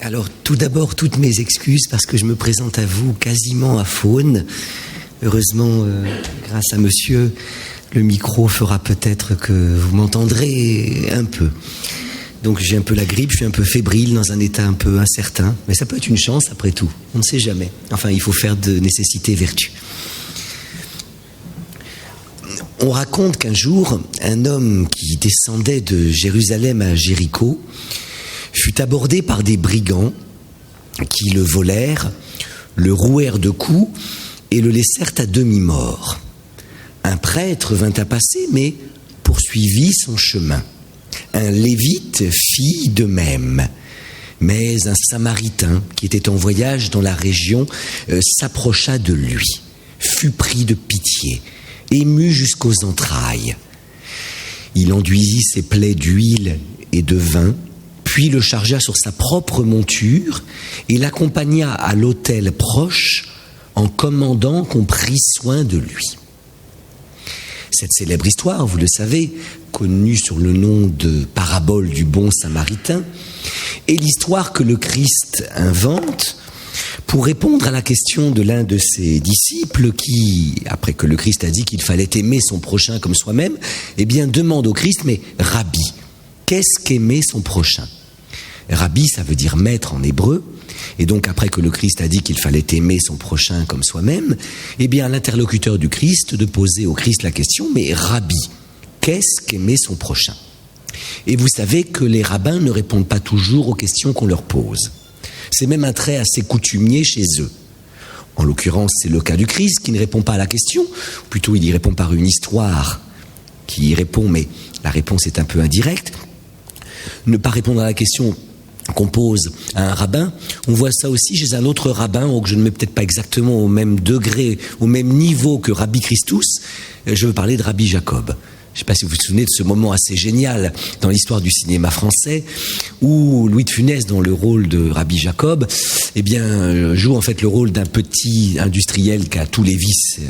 Alors, tout d'abord, toutes mes excuses parce que je me présente à vous quasiment à faune. Heureusement, grâce à monsieur, le micro fera peut-être que vous m'entendrez un peu. Donc j'ai un peu la grippe, je suis un peu fébrile, dans un état un peu incertain. Mais ça peut être une chance après tout, on ne sait jamais. Enfin, il faut faire de nécessité vertu. On raconte qu'un jour, un homme qui descendait de Jérusalem à Jéricho fut abordé par des brigands qui le volèrent, le rouèrent de coups et le laissèrent à demi-mort. Un prêtre vint à passer, mais poursuivit son chemin. Un lévite fit de même. Mais un samaritain qui était en voyage dans la région s'approcha de lui, fut pris de pitié, ému jusqu'aux entrailles. Il enduisit ses plaies d'huile et de vin, puis le chargea sur sa propre monture et l'accompagna à l'hôtel proche en commandant qu'on prît soin de lui. Cette célèbre histoire, vous le savez, connue sur le nom de parabole du bon samaritain, est l'histoire que le Christ invente pour répondre à la question de l'un de ses disciples qui, après que le Christ a dit qu'il fallait aimer son prochain comme soi-même, eh bien demande au Christ, mais Rabbi, qu'est-ce qu'aimer son prochain ? Rabbi, ça veut dire maître en hébreu, et donc après que le Christ a dit qu'il fallait aimer son prochain comme soi-même, eh bien l'interlocuteur du Christ de poser au Christ la question, mais Rabbi, qu'est-ce qu'aimer son prochain ? Et vous savez que les rabbins ne répondent pas toujours aux questions qu'on leur pose. C'est même un trait assez coutumier chez eux. En l'occurrence, c'est le cas du Christ qui ne répond pas à la question, plutôt il y répond par une histoire qui y répond, mais la réponse est un peu indirecte. Ne pas répondre à la question qu'on pose à un rabbin, on voit ça aussi chez un autre rabbin, donc je ne mets peut-être pas exactement au même degré, au même niveau que Rabbi Christus, je veux parler de Rabbi Jacob. Je ne sais pas si vous vous souvenez de ce moment assez génial dans l'histoire du cinéma français où Louis de Funès, dans le rôle de Rabbi Jacob, eh bien, joue en fait le rôle d'un petit industriel qui a tous les vices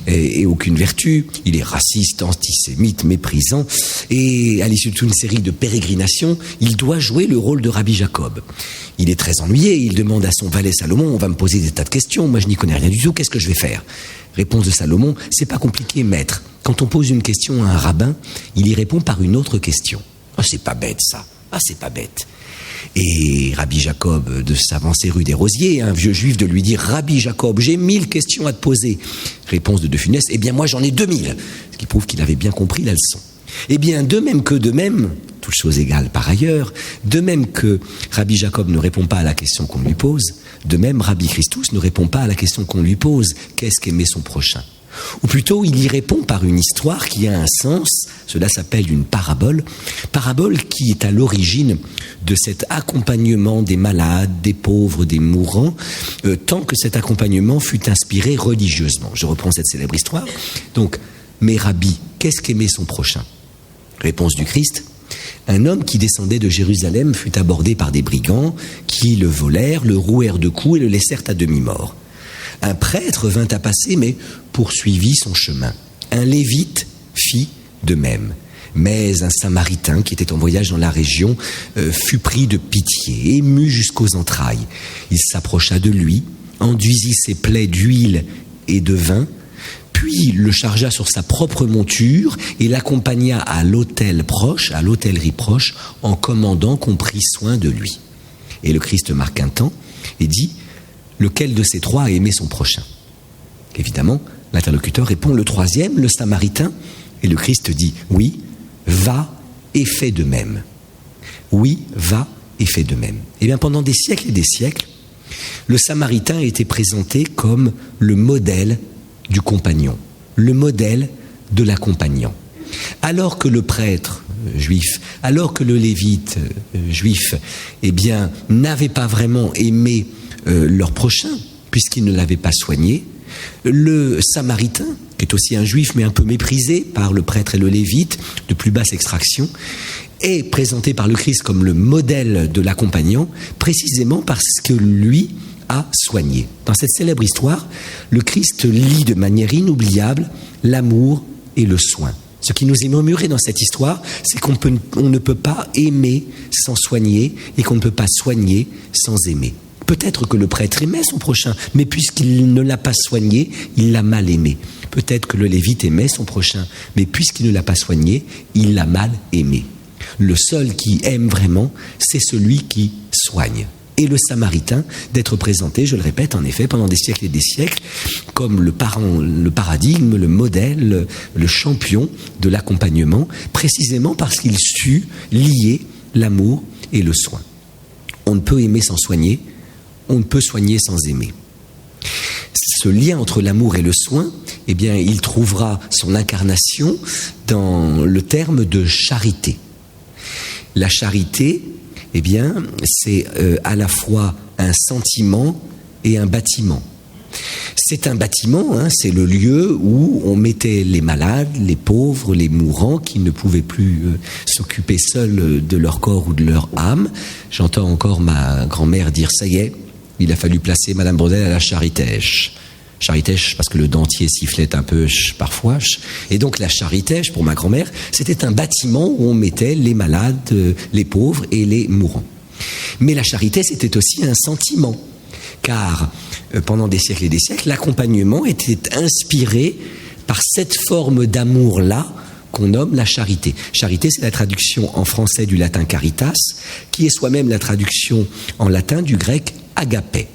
et aucune vertu. Il est raciste, antisémite, méprisant. Et à l'issue de toute une série de pérégrinations, il doit jouer le rôle de Rabbi Jacob. Il est très ennuyé, il demande à son valet Salomon, on va me poser des tas de questions, moi je n'y connais rien du tout, qu'est-ce que je vais faire ? Réponse de Salomon, c'est pas compliqué, maître. Quand on pose une question à un rabbin, il y répond par une autre question. Ah, c'est pas bête ça. Ah, c'est pas bête. Et Rabbi Jacob de s'avancer rue des Rosiers, un vieux juif de lui dire, Rabbi Jacob, j'ai 1000 questions à te poser. Réponse de Funès, eh bien moi j'en ai 2000. Ce qui prouve qu'il avait bien compris la leçon. Eh bien, de même, toutes choses égales par ailleurs, de même que Rabbi Jacob ne répond pas à la question qu'on lui pose, de même Rabbi Christus ne répond pas à la question qu'on lui pose, qu'est-ce qu'aimer son prochain ? Ou plutôt, il y répond par une histoire qui a un sens, cela s'appelle une parabole qui est à l'origine de cet accompagnement des malades, des pauvres, des mourants, tant que cet accompagnement fut inspiré religieusement. Je reprends cette célèbre histoire. Donc, mais Rabbi, qu'est-ce qu'aimer son prochain ? Réponse du Christ, un homme qui descendait de Jérusalem fut abordé par des brigands qui le volèrent, le rouèrent de coups et le laissèrent à demi-mort. Un prêtre vint à passer, mais poursuivit son chemin. Un lévite fit de même. Mais un samaritain qui était en voyage dans la région fut pris de pitié, ému jusqu'aux entrailles. Il s'approcha de lui, enduisit ses plaies d'huile et de vin, puis le chargea sur sa propre monture et l'accompagna à l'hôtel proche, à l'hôtellerie proche, en commandant qu'on prît soin de lui. Et le Christ marque un temps et dit, lequel de ces trois a aimé son prochain ? Évidemment, l'interlocuteur répond, le troisième, le samaritain. Et le Christ dit, oui, va et fais de même. Oui, va et fais de même. Eh bien, pendant des siècles et des siècles, le samaritain a été présenté comme le modèle du compagnon, le modèle de l'accompagnant. Alors que le prêtre juif, alors que le lévite juif, eh bien, n'avait pas vraiment aimé leur prochain, puisqu'ils ne l'avaient pas soigné, le samaritain, qui est aussi un juif mais un peu méprisé par le prêtre et le lévite, de plus basse extraction, est présenté par le Christ comme le modèle de l'accompagnant, précisément parce que lui a soigné. Dans cette célèbre histoire, le Christ lie de manière inoubliable l'amour et le soin. Ce qui nous est murmuré dans cette histoire, c'est qu'on ne peut pas aimer sans soigner et qu'on ne peut pas soigner sans aimer. Peut-être que le prêtre aimait son prochain, mais puisqu'il ne l'a pas soigné, il l'a mal aimé. Peut-être que le lévite aimait son prochain, mais puisqu'il ne l'a pas soigné, il l'a mal aimé. Le seul qui aime vraiment, c'est celui qui soigne. Et le Samaritain d'être présenté, je le répète, en effet, pendant des siècles et des siècles, comme le paradigme, le modèle, le champion de l'accompagnement, précisément parce qu'il sut lier l'amour et le soin. On ne peut aimer sans soigner, on ne peut soigner sans aimer. Ce lien entre l'amour et le soin, eh bien, il trouvera son incarnation dans le terme de charité. La charité, eh bien, c'est à la fois un sentiment et un bâtiment. C'est un bâtiment, c'est le lieu où on mettait les malades, les pauvres, les mourants qui ne pouvaient plus s'occuper seuls de leur corps ou de leur âme. J'entends encore ma grand-mère dire « ça y est, il a fallu placer Madame Brodel à la Charitèche ». Charitèche parce que le dentier sifflait un peu parfois. Et donc la Charitèche, pour ma grand-mère, c'était un bâtiment où on mettait les malades, les pauvres et les mourants. Mais la charité, c'était aussi un sentiment. Car pendant des siècles et des siècles, l'accompagnement était inspiré par cette forme d'amour-là qu'on nomme la charité. Charité, c'est la traduction en français du latin caritas, qui est soi-même la traduction en latin du grec agapé.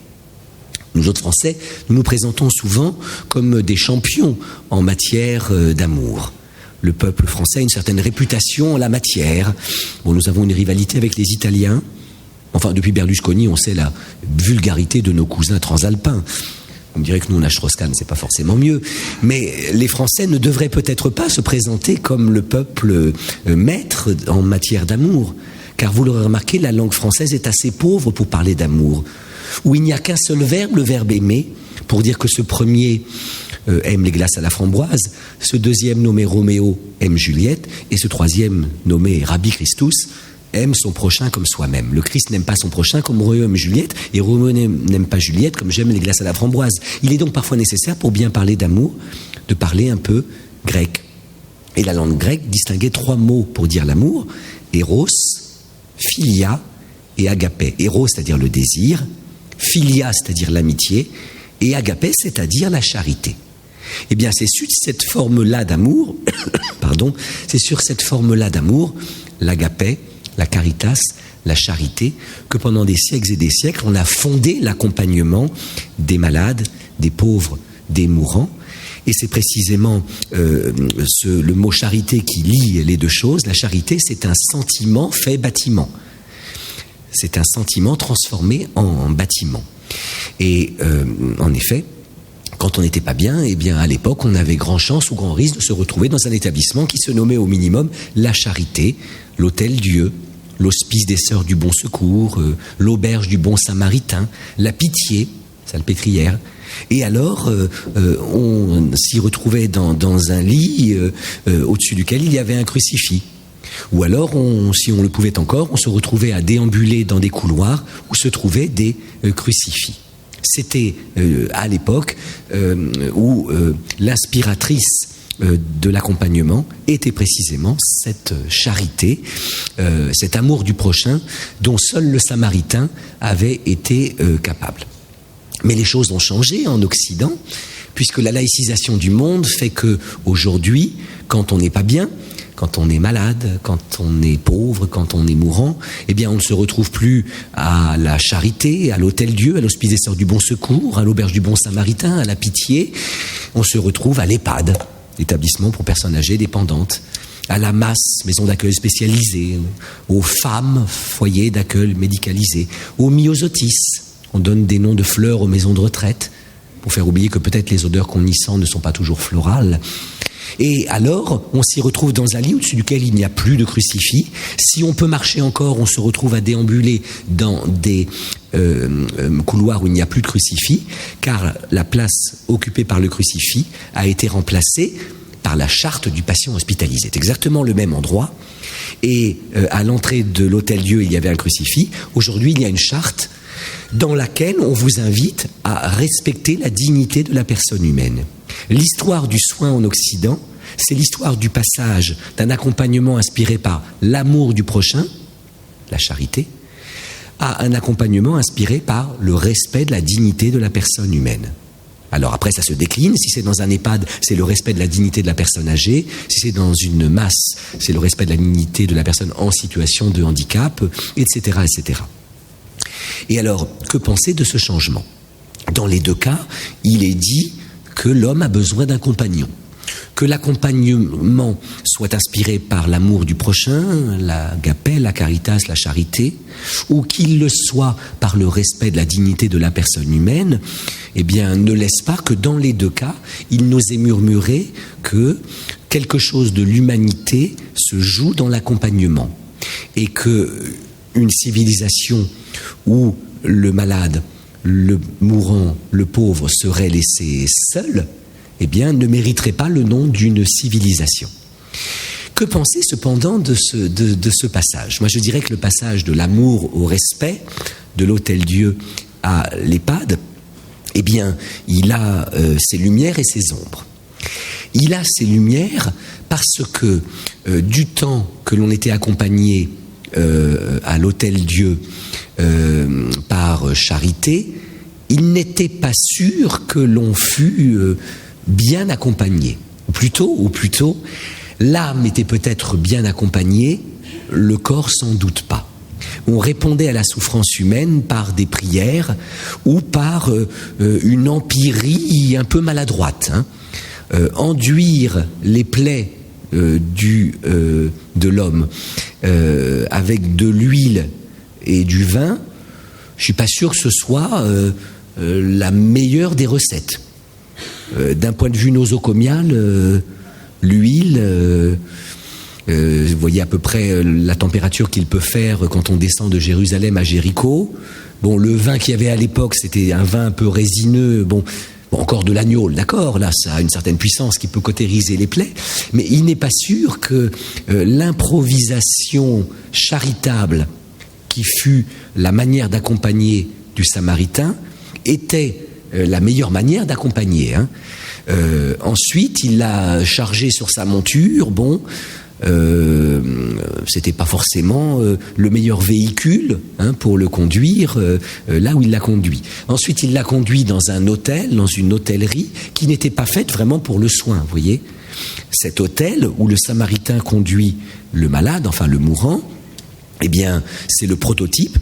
Nous autres Français, nous nous présentons souvent comme des champions en matière d'amour. Le peuple français a une certaine réputation en la matière. Bon, nous avons une rivalité avec les Italiens. Enfin, depuis Berlusconi, on sait la vulgarité de nos cousins transalpins. On dirait que nous, on a Strauss-Kahn, c'est pas forcément mieux. Mais les Français ne devraient peut-être pas se présenter comme le peuple maître en matière d'amour. Car vous l'aurez remarqué, la langue française est assez pauvre pour parler d'amour. Où il n'y a qu'un seul verbe, le verbe aimer, pour dire que ce premier aime les glaces à la framboise, ce deuxième nommé Roméo aime Juliette, et ce troisième nommé Rabbi Christus aime son prochain comme soi-même. Le Christ n'aime pas son prochain comme Roméo aime Juliette, et Roméo n'aime pas Juliette comme j'aime les glaces à la framboise. Il est donc parfois nécessaire, pour bien parler d'amour, de parler un peu grec. Et la langue grecque distinguait 3 mots pour dire l'amour: éros, philia et agapé. Éros, c'est-à-dire le désir, philia, c'est-à-dire l'amitié, et agapé, c'est-à-dire la charité. Eh bien, c'est sur cette forme-là d'amour, c'est sur cette forme-là d'amour, l'agapé, la caritas, la charité, que pendant des siècles et des siècles, on a fondé l'accompagnement des malades, des pauvres, des mourants. Et c'est précisément le mot charité qui lie les deux choses. La charité, c'est un sentiment fait bâtiment. C'est un sentiment transformé en bâtiment. Et en effet, quand on n'était pas bien, eh bien à l'époque, on avait grand chance ou grand risque de se retrouver dans un établissement qui se nommait au minimum la Charité, l'Hôtel-Dieu, l'Hospice des Sœurs du Bon Secours, l'Auberge du Bon Samaritain, la Pitié, salpêtrière. Et alors, on s'y retrouvait dans un lit au-dessus duquel il y avait un crucifix. Ou alors, si on le pouvait encore, on se retrouvait à déambuler dans des couloirs où se trouvaient des crucifix. C'était à l'époque où l'inspiratrice de l'accompagnement était précisément cette charité, cet amour du prochain dont seul le Samaritain avait été capable. Mais les choses ont changé en Occident, puisque la laïcisation du monde fait que aujourd'hui, quand on n'est pas bien, quand on est malade, quand on est pauvre, quand on est mourant, eh bien on ne se retrouve plus à la Charité, à l'Hôtel-Dieu, à l'Hospice des Sœurs du Bon Secours, à l'Auberge du Bon Samaritain, à la Pitié. On se retrouve à l'EHPAD, établissement pour personnes âgées dépendantes, à la MAS, maison d'accueil spécialisée, aux femmes, foyer d'accueil médicalisé, aux myosotis. On donne des noms de fleurs aux maisons de retraite pour faire oublier que peut-être les odeurs qu'on y sent ne sont pas toujours florales. Et alors, on s'y retrouve dans un lit au-dessus duquel il n'y a plus de crucifix. Si on peut marcher encore, on se retrouve à déambuler dans des couloirs où il n'y a plus de crucifix, car la place occupée par le crucifix a été remplacée par la charte du patient hospitalisé. C'est exactement le même endroit. Et à l'entrée de l'Hôtel-Dieu, il y avait un crucifix. Aujourd'hui, il y a une charte dans laquelle on vous invite à respecter la dignité de la personne humaine. L'histoire du soin en Occident c'est l'histoire du passage d'un accompagnement inspiré par l'amour du prochain, la charité, à un accompagnement inspiré par le respect de la dignité de la personne humaine. Alors après, ça se décline. Si c'est dans un EHPAD, c'est le respect de la dignité de la personne âgée. Si c'est dans une masse, c'est le respect de la dignité de la personne en situation de handicap, etc., etc. Et alors, que penser de ce changement ? Dans les deux cas, il est dit que l'homme a besoin d'un compagnon. Que l'accompagnement soit inspiré par l'amour du prochain, l'agapé, la caritas, la charité, ou qu'il le soit par le respect de la dignité de la personne humaine, eh bien, ne laisse pas que dans les deux cas, il nous est murmuré que quelque chose de l'humanité se joue dans l'accompagnement. Et que une civilisation où le malade, le mourant, le pauvre seraient laissés seuls, eh bien, ne mériterait pas le nom d'une civilisation. Que penser cependant de ce passage ? Moi, je dirais que le passage de l'amour au respect, de l'Hôtel-Dieu à l'EHPAD, eh bien, il a ses lumières et ses ombres. Il a ses lumières parce que du temps que l'on était accompagné à l'Hôtel-Dieu par charité, il n'était pas sûr que l'on fût bien accompagné. Ou plutôt, l'âme était peut-être bien accompagnée, le corps sans doute pas. On répondait à la souffrance humaine par des prières ou par une empirie un peu maladroite. Enduire les plaies de l'homme avec de l'huile et du vin, je suis pas sûr que ce soit la meilleure des recettes. D'un point de vue nosocomial, l'huile, vous voyez à peu près la température qu'il peut faire quand on descend de Jérusalem à Jéricho. Bon, le vin qu'il y avait à l'époque, c'était un vin un peu résineux, bon encore de l'agneau, d'accord, là ça a une certaine puissance qui peut cautériser les plaies, mais il n'est pas sûr que l'improvisation charitable qui fut la manière d'accompagner du Samaritain était la meilleure manière d'accompagner. Ensuite, il l'a chargé sur sa monture. Bon, c'était pas forcément le meilleur véhicule pour le conduire là où il l'a conduit. Ensuite, il l'a conduit dans un hôtel, dans une hôtellerie qui n'était pas faite vraiment pour le soin. Vous voyez, cet hôtel où le Samaritain conduit le malade, enfin le mourant, eh bien, c'est le prototype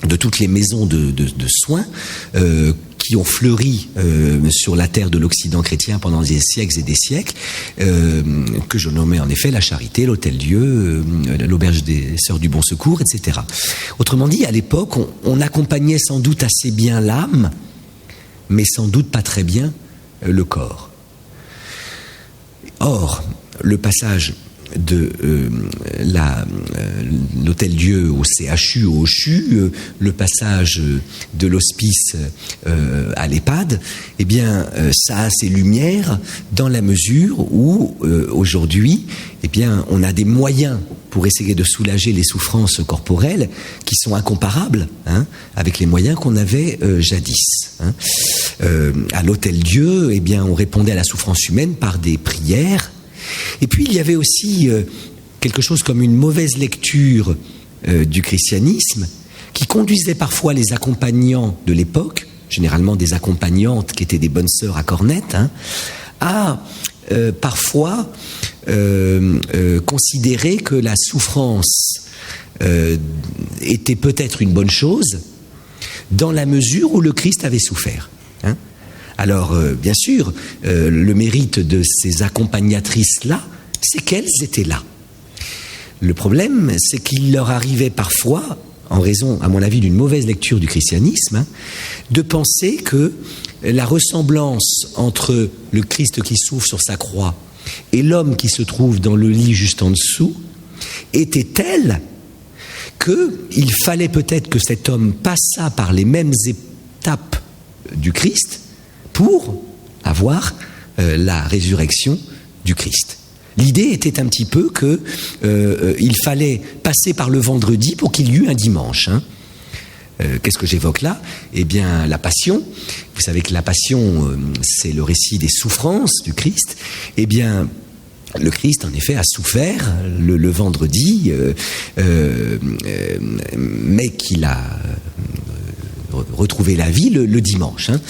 de toutes les maisons de soins qui ont fleuri sur la terre de l'Occident chrétien pendant des siècles et des siècles, que je nommais en effet la Charité, l'Hôtel-Dieu, l'Auberge des Sœurs du Bon Secours, etc. Autrement dit, à l'époque, on accompagnait sans doute assez bien l'âme, mais sans doute pas très bien le corps. Or, le passage de l'Hôtel-Dieu au CHU, au CHU, le passage de l'hospice à l'EHPAD, eh bien, ça a ses lumières dans la mesure où, aujourd'hui, eh bien, on a des moyens pour essayer de soulager les souffrances corporelles qui sont incomparables avec les moyens qu'on avait jadis. À l'Hôtel-Dieu, eh bien, on répondait à la souffrance humaine par des prières. Et puis il y avait aussi quelque chose comme une mauvaise lecture du christianisme qui conduisait parfois les accompagnants de l'époque, généralement des accompagnantes qui étaient des bonnes sœurs à cornette, à parfois considérer que la souffrance était peut-être une bonne chose dans la mesure où le Christ avait souffert. Alors, bien sûr, le mérite de ces accompagnatrices-là, c'est qu'elles étaient là. Le problème, c'est qu'il leur arrivait parfois, en raison, à mon avis, d'une mauvaise lecture du christianisme, de penser que la ressemblance entre le Christ qui souffre sur sa croix et l'homme qui se trouve dans le lit juste en dessous était telle qu'il fallait peut-être que cet homme passât par les mêmes étapes du Christ pour avoir la résurrection du Christ. L'idée était un petit peu que il fallait passer par le vendredi pour qu'il y eût un dimanche. Qu'est-ce que j'évoque là ? Eh bien, la Passion. Vous savez que la Passion, c'est le récit des souffrances du Christ. Eh bien, le Christ, en effet, a souffert le vendredi, mais qu'il a retrouvé la vie le dimanche. Hein.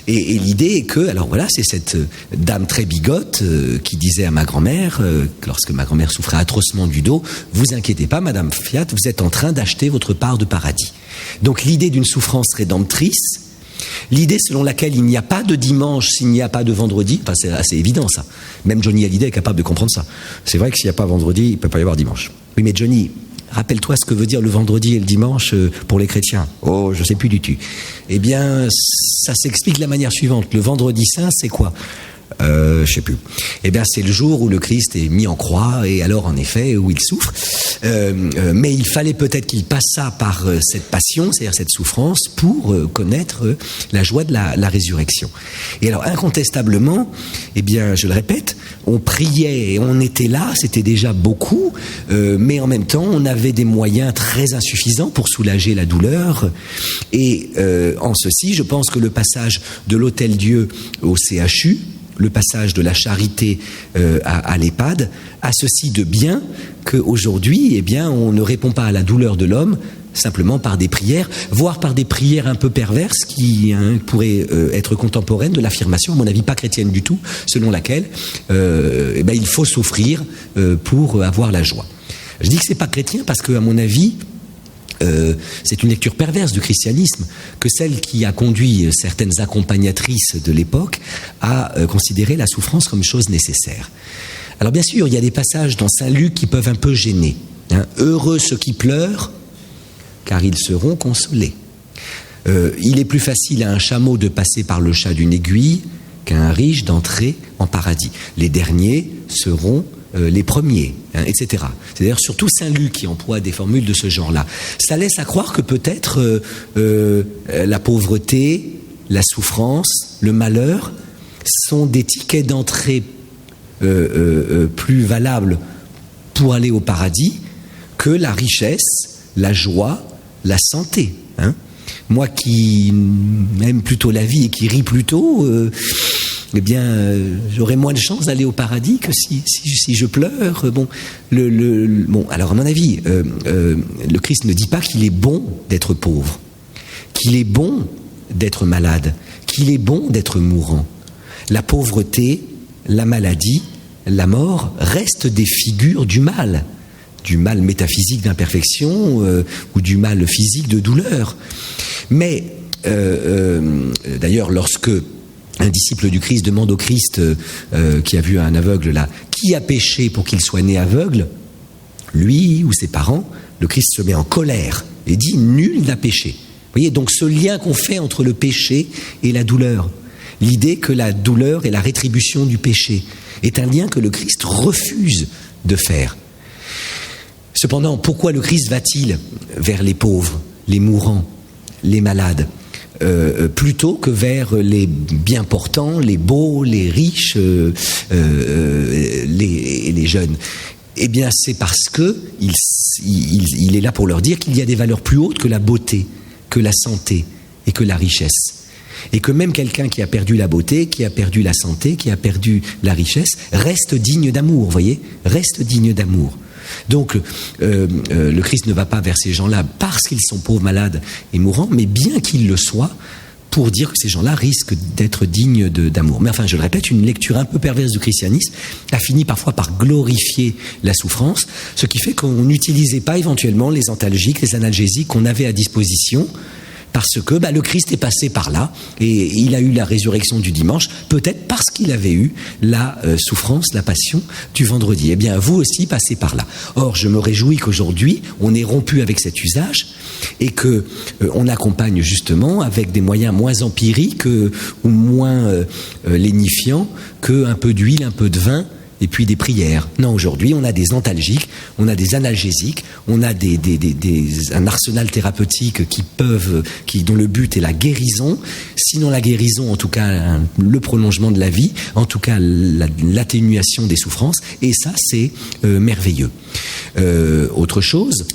Et l'idée est que, alors voilà, c'est cette dame très bigote qui disait à ma grand-mère, lorsque ma grand-mère souffrait atrocement du dos, « Vous inquiétez pas, Madame Fiat, vous êtes en train d'acheter votre part de paradis. » Donc l'idée d'une souffrance rédemptrice, l'idée selon laquelle il n'y a pas de dimanche s'il n'y a pas de vendredi, enfin c'est assez évident ça. Même Johnny Hallyday est capable de comprendre ça. C'est vrai que s'il n'y a pas vendredi, il ne peut pas y avoir dimanche. Oui, mais Johnny, rappelle-toi ce que veut dire le vendredi et le dimanche pour les chrétiens. Oh, je ne sais plus du tout. Eh bien, ça s'explique de la manière suivante. Le vendredi saint, c'est quoi ? Je sais plus. Eh bien, c'est le jour où le Christ est mis en croix et alors, en effet, où il souffre. Mais il fallait peut-être qu'il passât par cette passion, c'est-à-dire cette souffrance, pour connaître la joie de la résurrection. Et alors, incontestablement, eh bien, je le répète, on priait et on était là, c'était déjà beaucoup, mais en même temps, on avait des moyens très insuffisants pour soulager la douleur. Et en ceci, je pense que le passage de l'Hôtel-Dieu au CHU, le passage de la charité à l'EHPAD, a ceci de bien qu'aujourd'hui, eh bien, on ne répond pas à la douleur de l'homme simplement par des prières, voire par des prières un peu perverses qui pourraient être contemporaines de l'affirmation, à mon avis pas chrétienne du tout, selon laquelle eh bien, il faut souffrir pour avoir la joie. Je dis que c'est pas chrétien parce que, à mon avis, c'est une lecture perverse du christianisme que celle qui a conduit certaines accompagnatrices de l'époque à considérer la souffrance comme chose nécessaire. Alors bien sûr, il y a des passages dans Saint Luc qui peuvent un peu gêner. Hein. Heureux ceux qui pleurent, car ils seront consolés. Il est plus facile à un chameau de passer par le chat d'une aiguille qu'à un riche d'entrer en paradis. Les derniers seront les premiers, hein, etc. C'est d'ailleurs surtout Saint Luc qui emploie des formules de ce genre-là. Ça laisse à croire que peut-être la pauvreté, la souffrance, le malheur sont des tickets d'entrée plus valables pour aller au paradis que la richesse, la joie, la santé. Hein. Moi qui aime plutôt la vie et qui ris plutôt, eh bien, j'aurais moins de chance d'aller au paradis que si je pleure. Bon, bon, alors à mon avis, le Christ ne dit pas qu'il est bon d'être pauvre, qu'il est bon d'être malade, qu'il est bon d'être mourant. La pauvreté, la maladie, la mort restent des figures du mal métaphysique d'imperfection ou du mal physique de douleur. Mais d'ailleurs, lorsque un disciple du Christ demande au Christ, qui a vu un aveugle là, qui a péché pour qu'il soit né aveugle, lui ou ses parents, le Christ se met en colère et dit « nul n'a péché ». Vous voyez, donc ce lien qu'on fait entre le péché et la douleur, l'idée que la douleur est la rétribution du péché, est un lien que le Christ refuse de faire. Cependant, pourquoi le Christ va-t-il vers les pauvres, les mourants, les malades, plutôt que vers les bien portants, les beaux, les riches, les jeunes? Eh bien, c'est parce que il est là pour leur dire qu'il y a des valeurs plus hautes que la beauté, que la santé et que la richesse. Et que même quelqu'un qui a perdu la beauté, qui a perdu la santé, qui a perdu la richesse, reste digne d'amour, vous voyez, reste digne d'amour. Donc, le Christ ne va pas vers ces gens-là parce qu'ils sont pauvres, malades et mourants, mais bien qu'ils le soient, pour dire que ces gens-là risquent d'être dignes d'amour. Mais enfin, je le répète, une lecture un peu perverse du christianisme a fini parfois par glorifier la souffrance, ce qui fait qu'on n'utilisait pas éventuellement les antalgiques, les analgésiques qu'on avait à disposition, parce que le Christ est passé par là et il a eu la résurrection du dimanche, peut-être parce qu'il avait eu la souffrance, la passion du vendredi. Eh bien, vous aussi passez par là. Or, je me réjouis qu'aujourd'hui, on ait rompu avec cet usage et que on accompagne justement avec des moyens moins empiriques ou moins lénifiants qu'un peu d'huile, un peu de vin, et puis des prières. Non, aujourd'hui, on a des antalgiques, on a des analgésiques, on a un arsenal thérapeutique dont le but est la guérison, sinon la guérison, en tout cas le prolongement de la vie, en tout cas l'atténuation des souffrances, et ça, c'est merveilleux. Autre chose,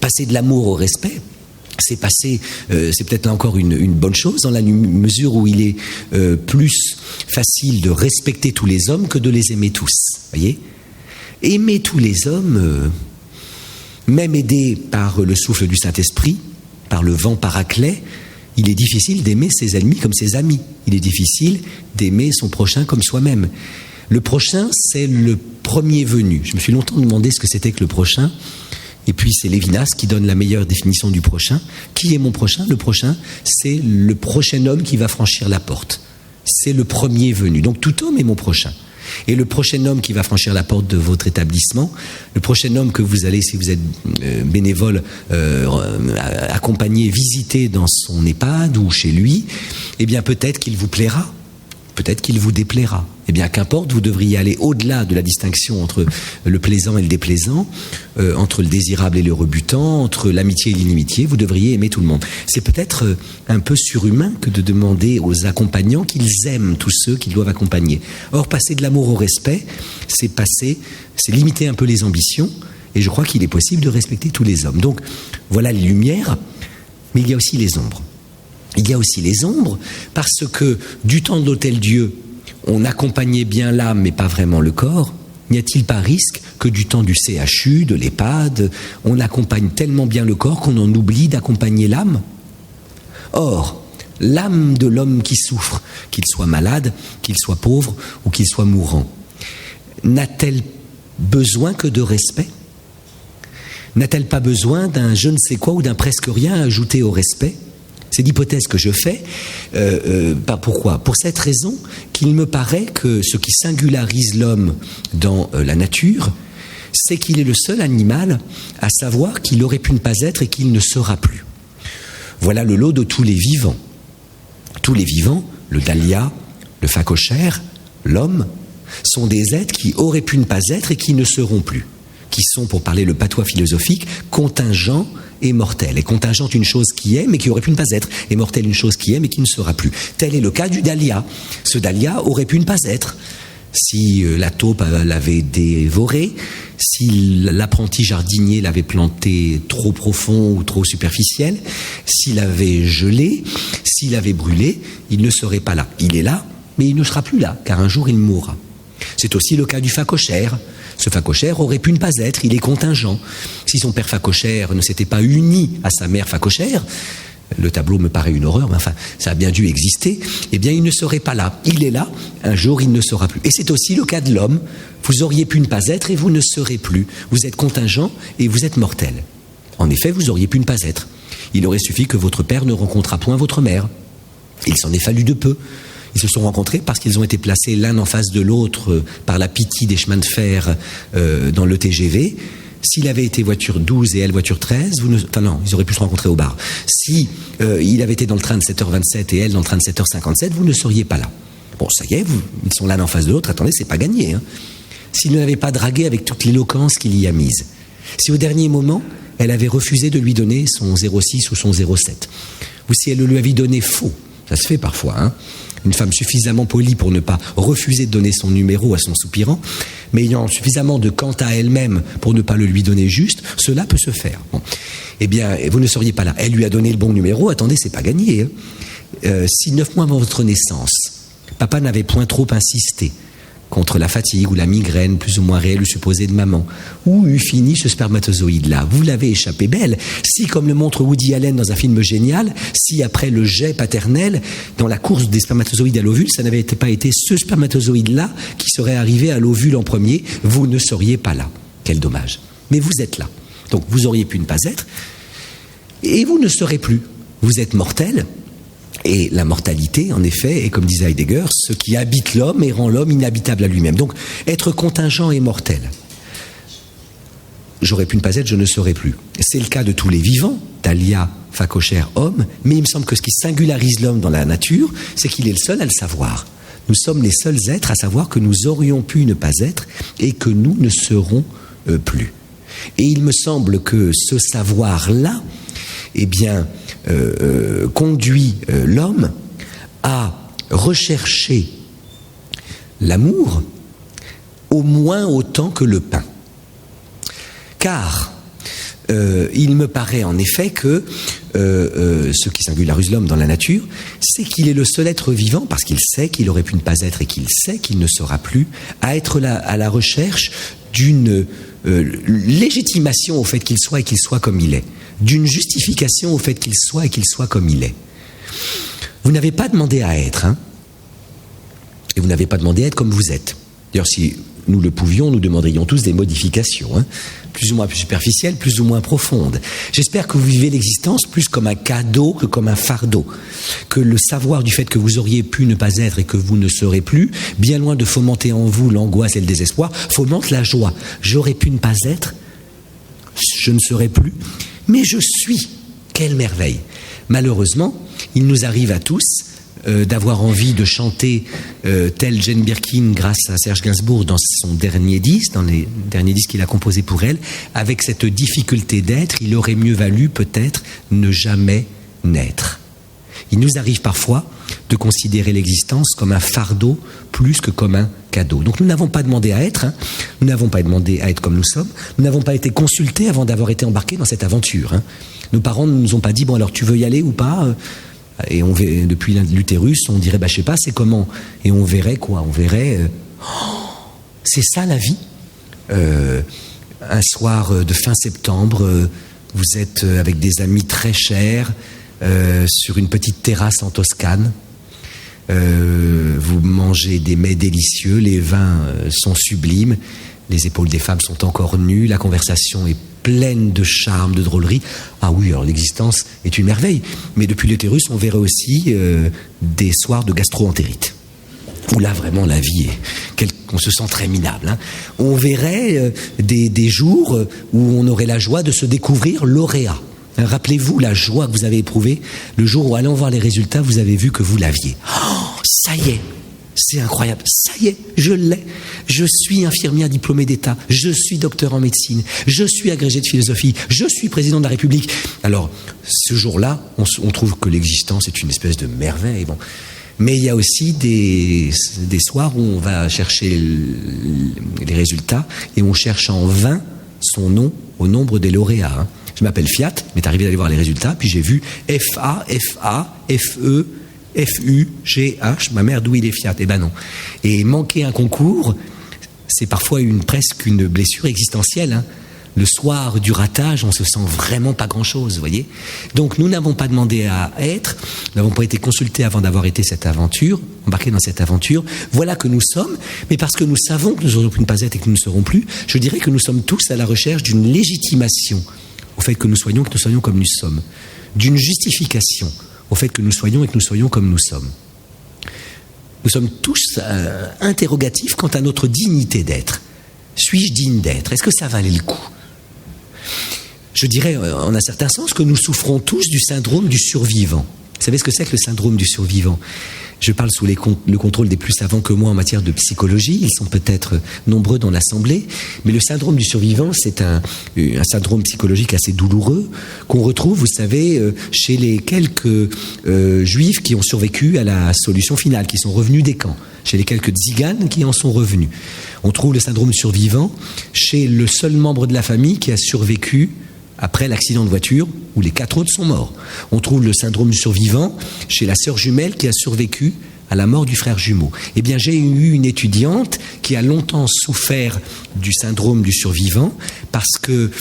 passer de l'amour au respect, c'est peut-être encore une bonne chose dans la mesure où il est plus facile de respecter tous les hommes que de les aimer tous. Voyez ? aimer tous les hommes, même aidé par le souffle du Saint-Esprit, par le vent paraclet, il est difficile d'aimer ses ennemis comme ses amis. Il est difficile d'aimer son prochain comme soi-même. Le prochain, c'est le premier venu. Je me suis longtemps demandé ce que c'était que le prochain. Et puis c'est Lévinas qui donne la meilleure définition du prochain. Qui est mon prochain? Le prochain, c'est le prochain homme qui va franchir la porte. C'est le premier venu. Donc tout homme est mon prochain. Et le prochain homme qui va franchir la porte de votre établissement, le prochain homme que vous allez, si vous êtes bénévole, accompagner, visiter dans son EHPAD ou chez lui, eh bien peut-être qu'il vous plaira, peut-être qu'il vous déplaira. Eh bien qu'importe, vous devriez aller au-delà de la distinction entre le plaisant et le déplaisant, entre le désirable et le rebutant, entre l'amitié et l'inimitié. Vous devriez aimer tout le monde. C'est peut-être un peu surhumain que de demander aux accompagnants qu'ils aiment tous ceux qu'ils doivent accompagner. Or, passer de l'amour au respect, c'est limiter un peu les ambitions, et je crois qu'il est possible de respecter tous les hommes. Donc, voilà les lumières, mais il y a aussi les ombres. Il y a aussi les ombres, parce que du temps de l'Hôtel-Dieu, on accompagnait bien l'âme, mais pas vraiment le corps. N'y a-t-il pas risque que du temps du CHU, de l'EHPAD, on accompagne tellement bien le corps qu'on en oublie d'accompagner l'âme? Or, l'âme de l'homme qui souffre, qu'il soit malade, qu'il soit pauvre ou qu'il soit mourant, n'a-t-elle besoin que de respect? N'a-t-elle pas besoin d'un je ne sais quoi ou d'un presque rien ajouté au respect? C'est l'hypothèse que je fais. Pourquoi? Pour cette raison qu'il me paraît que ce qui singularise l'homme dans la nature, c'est qu'il est le seul animal à savoir qu'il aurait pu ne pas être et qu'il ne sera plus. Voilà le lot de tous les vivants. Tous les vivants, le dahlia, le phacochère, l'homme, sont des êtres qui auraient pu ne pas être et qui ne seront plus, qui sont, pour parler le patois philosophique, contingents et mortel. Et contingente une chose qui est, mais qui aurait pu ne pas être. Et mortel une chose qui est, mais qui ne sera plus. Tel est le cas du dahlia. Ce dahlia aurait pu ne pas être. Si la taupe l'avait dévoré, si l'apprenti jardinier l'avait planté trop profond ou trop superficiel, s'il avait gelé, s'il avait brûlé, il ne serait pas là. Il est là, mais il ne sera plus là, car un jour il mourra. C'est aussi le cas du phacochère. Ce phacochère aurait pu ne pas être, il est contingent. Si son père phacochère ne s'était pas uni à sa mère phacochère, le tableau me paraît une horreur, mais enfin, ça a bien dû exister, eh bien, il ne serait pas là. Il est là, un jour, il ne sera plus. Et c'est aussi le cas de l'homme. Vous auriez pu ne pas être et vous ne serez plus. Vous êtes contingent et vous êtes mortel. En effet, vous auriez pu ne pas être. Il aurait suffi que votre père ne rencontrât point votre mère. Il s'en est fallu de peu. Ils se sont rencontrés parce qu'ils ont été placés l'un en face de l'autre par la pitié des chemins de fer dans le TGV. S'il avait été voiture 12 et elle voiture 13, non, ils auraient pu se rencontrer au bar. Si il avait été dans le train de 7h27 et elle dans le train de 7h57, vous ne seriez pas là. Bon, ça y est, ils sont l'un en face de l'autre. Attendez, c'est pas gagné. Hein. S'il ne l'avait pas dragué avec toute l'éloquence qu'il y a mise, si au dernier moment, elle avait refusé de lui donner son 06 ou son 07, ou si elle le lui avait donné faux, ça se fait parfois, hein. Une femme suffisamment polie pour ne pas refuser de donner son numéro à son soupirant, mais ayant suffisamment de quant à elle-même pour ne pas le lui donner juste, cela peut se faire. Bon. Eh bien, vous ne seriez pas là. Elle lui a donné le bon numéro, attendez, c'est pas gagné. Hein. Si 9 mois avant votre naissance, papa n'avait point trop insisté contre la fatigue ou la migraine plus ou moins réelle ou supposée de maman, où eût fini ce spermatozoïde-là? Vous l'avez échappé belle. Si, comme le montre Woody Allen dans un film génial, si après le jet paternel, dans la course des spermatozoïdes à l'ovule, ça n'avait pas été ce spermatozoïde-là qui serait arrivé à l'ovule en premier, vous ne seriez pas là. Quel dommage. Mais vous êtes là. Donc vous auriez pu ne pas être, et vous ne serez plus. Vous êtes mortel. Et la mortalité, en effet, est, comme disait Heidegger, ce qui habite l'homme et rend l'homme inhabitable à lui-même. Donc, être contingent et mortel. J'aurais pu ne pas être, je ne serai plus. C'est le cas de tous les vivants, dahlia, phacochère, homme, mais il me semble que ce qui singularise l'homme dans la nature, c'est qu'il est le seul à le savoir. Nous sommes les seuls êtres à savoir que nous aurions pu ne pas être et que nous ne serons plus. Et il me semble que ce savoir-là, eh bien, conduit l'homme à rechercher l'amour au moins autant que le pain. Car il me paraît en effet que ce qui singularise l'homme dans la nature, c'est qu'il est le seul être vivant, parce qu'il sait qu'il aurait pu ne pas être et qu'il sait qu'il ne sera plus, à être à la recherche d'une légitimation au fait qu'il soit et qu'il soit comme il est, d'une justification au fait qu'il soit et qu'il soit comme il est. Vous n'avez pas demandé à être, hein, et vous n'avez pas demandé à être comme vous êtes. D'ailleurs, si nous le pouvions, nous demanderions tous des modifications, hein, plus ou moins superficielles, plus ou moins profondes. J'espère que vous vivez l'existence plus comme un cadeau que comme un fardeau, que le savoir du fait que vous auriez pu ne pas être et que vous ne serez plus, bien loin de fomenter en vous l'angoisse et le désespoir, fomente la joie. J'aurais pu ne pas être, je ne serai plus, mais je suis. Quelle merveille! Malheureusement, il nous arrive à tous d'avoir envie de chanter telle Jane Birkin grâce à Serge Gainsbourg dans son dernier disque, dans les derniers disques qu'il a composés pour elle, avec cette difficulté d'être, il aurait mieux valu peut-être ne jamais naître. Il nous arrive parfois de considérer l'existence comme un fardeau plus que comme un cadeau. Donc nous n'avons pas demandé à être, hein, nous n'avons pas demandé à être comme nous sommes, nous n'avons pas été consultés avant d'avoir été embarqués dans cette aventure. Hein. Nos parents ne nous ont pas dit, bon alors tu veux y aller ou pas et depuis l'utérus, on dirait, je sais pas, c'est comment. Et on verrait quoi? On verrait, c'est ça la vie. Un soir de fin septembre, vous êtes avec des amis très chers, sur une petite terrasse en Toscane. Vous mangez des mets délicieux, les vins sont sublimes, les épaules des femmes sont encore nues, la conversation est pleine de charme, de drôlerie. Ah oui, alors l'existence est une merveille. Mais depuis l'utérus, on verrait aussi des soirs de gastro-entérite, où là, vraiment, la vie est... on se sent très minable. Hein. On verrait des jours où on aurait la joie de se découvrir lauréat. Hein, rappelez-vous la joie que vous avez éprouvée le jour où, allant voir les résultats, vous avez vu que vous l'aviez. Oh, ça y est! C'est incroyable, ça y est, je l'ai. Je suis infirmière diplômée d'État, je suis docteur en médecine, je suis agrégé de philosophie, je suis président de la République. Alors, ce jour-là, on trouve que l'existence est une espèce de merveille. Bon. Mais il y a aussi des soirs où on va chercher les résultats et on cherche en vain son nom au nombre des lauréats. Hein. Je m'appelle Fiat, il m'est arrivé d'aller voir les résultats, puis j'ai vu FA, FA, FE, F-U-G-H, ma mère, d'où il est Fiat? Eh ben non. Et manquer un concours, c'est parfois presque une blessure existentielle. Hein. Le soir du ratage, on se sent vraiment pas grand-chose, vous voyez. Donc nous n'avons pas demandé à être, nous n'avons pas été consultés avant d'avoir été embarqués dans cette aventure. Voilà que nous sommes, mais parce que nous savons que nous aurions pu ne pas être et que nous ne serons plus, je dirais que nous sommes tous à la recherche d'une légitimation au fait que nous soyons comme nous sommes, d'une justification au fait que nous soyons et que nous soyons comme nous sommes. Nous sommes tous interrogatifs quant à notre dignité d'être. Suis-je digne d'être? Est-ce que ça valait le coup? Je dirais, en un certain sens, que nous souffrons tous du syndrome du survivant. Vous savez ce que c'est que le syndrome du survivant? Je parle sous le contrôle des plus savants que moi en matière de psychologie. Ils sont peut-être nombreux dans l'Assemblée. Mais le syndrome du survivant, c'est un syndrome psychologique assez douloureux qu'on retrouve, vous savez, chez les quelques juifs qui ont survécu à la solution finale, qui sont revenus des camps, chez les quelques tziganes qui en sont revenus. On trouve le syndrome survivant chez le seul membre de la famille qui a survécu après l'accident de voiture où les 4 autres sont morts. On trouve le syndrome du survivant chez la sœur jumelle qui a survécu à la mort du frère jumeau. Eh bien, j'ai eu une étudiante qui a longtemps souffert du syndrome du survivant parce que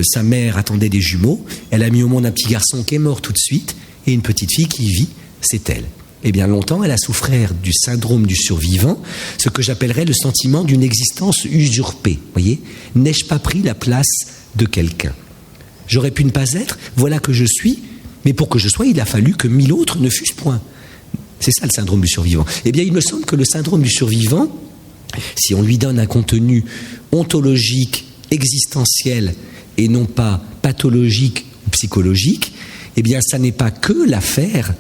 sa mère attendait des jumeaux. Elle a mis au monde un petit garçon qui est mort tout de suite et une petite fille qui vit, c'est elle. Eh bien, longtemps, elle a souffert du syndrome du survivant, ce que j'appellerais le sentiment d'une existence usurpée. Voyez, n'ai-je pas pris la place de quelqu'un? J'aurais pu ne pas être, voilà que je suis, mais pour que je sois, il a fallu que 1000 autres ne fussent point. C'est ça le syndrome du survivant. Eh bien, il me semble que le syndrome du survivant, si on lui donne un contenu ontologique, existentiel, et non pas pathologique ou psychologique, eh bien, ça n'est pas que l'affaire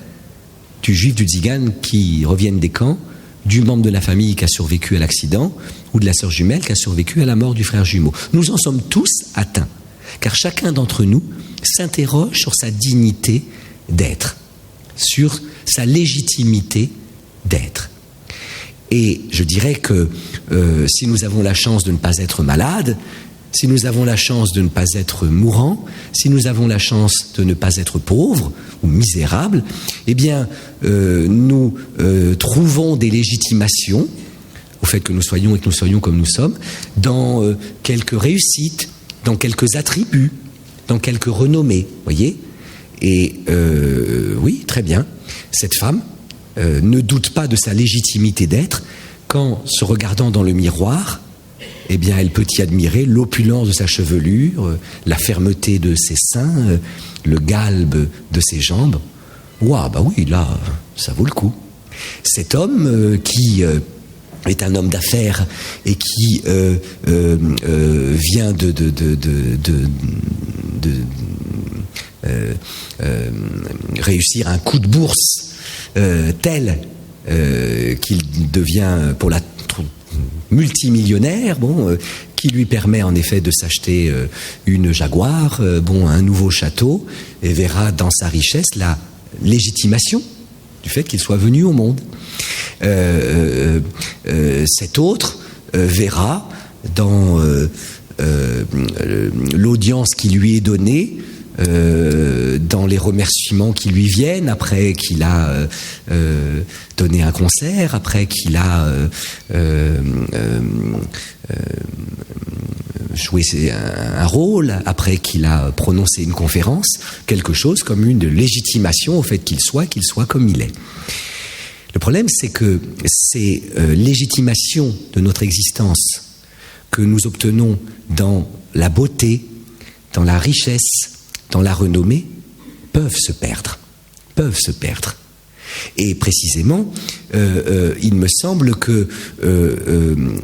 du juif, du tzigane qui reviennent des camps, du membre de la famille qui a survécu à l'accident, ou de la sœur jumelle qui a survécu à la mort du frère jumeau. Nous en sommes tous atteints. Car chacun d'entre nous s'interroge sur sa dignité d'être, sur sa légitimité d'être. Et je dirais que si nous avons la chance de ne pas être malades, si nous avons la chance de ne pas être mourants, si nous avons la chance de ne pas être pauvres ou misérables, eh bien, nous trouvons des légitimations au fait que nous soyons et que nous soyons comme nous sommes, dans quelques réussites, dans quelques attributs, dans quelques renommées, voyez. Et oui, très bien, cette femme ne doute pas de sa légitimité d'être quand, se regardant dans le miroir, eh bien, elle peut y admirer l'opulence de sa chevelure, la fermeté de ses seins, le galbe de ses jambes. Ouah, bah oui, là, ça vaut le coup. Cet homme qui est un homme d'affaires et qui vient réussir un coup de bourse tel qu'il devient pour la multimillionnaire, qui lui permet en effet de s'acheter une Jaguar, un nouveau château, et verra dans sa richesse la légitimation du fait qu'il soit venu au monde. Cet autre verra dans l'audience qui lui est donnée, dans les remerciements qui lui viennent après qu'il a donné un concert, après qu'il a joué un rôle, après qu'il a prononcé une conférence, quelque chose comme une légitimation au fait qu'il soit comme il est. Le problème, c'est que ces légitimations de notre existence que nous obtenons dans la beauté, dans la richesse, dans la renommée, peuvent se perdre. Et précisément, il me semble que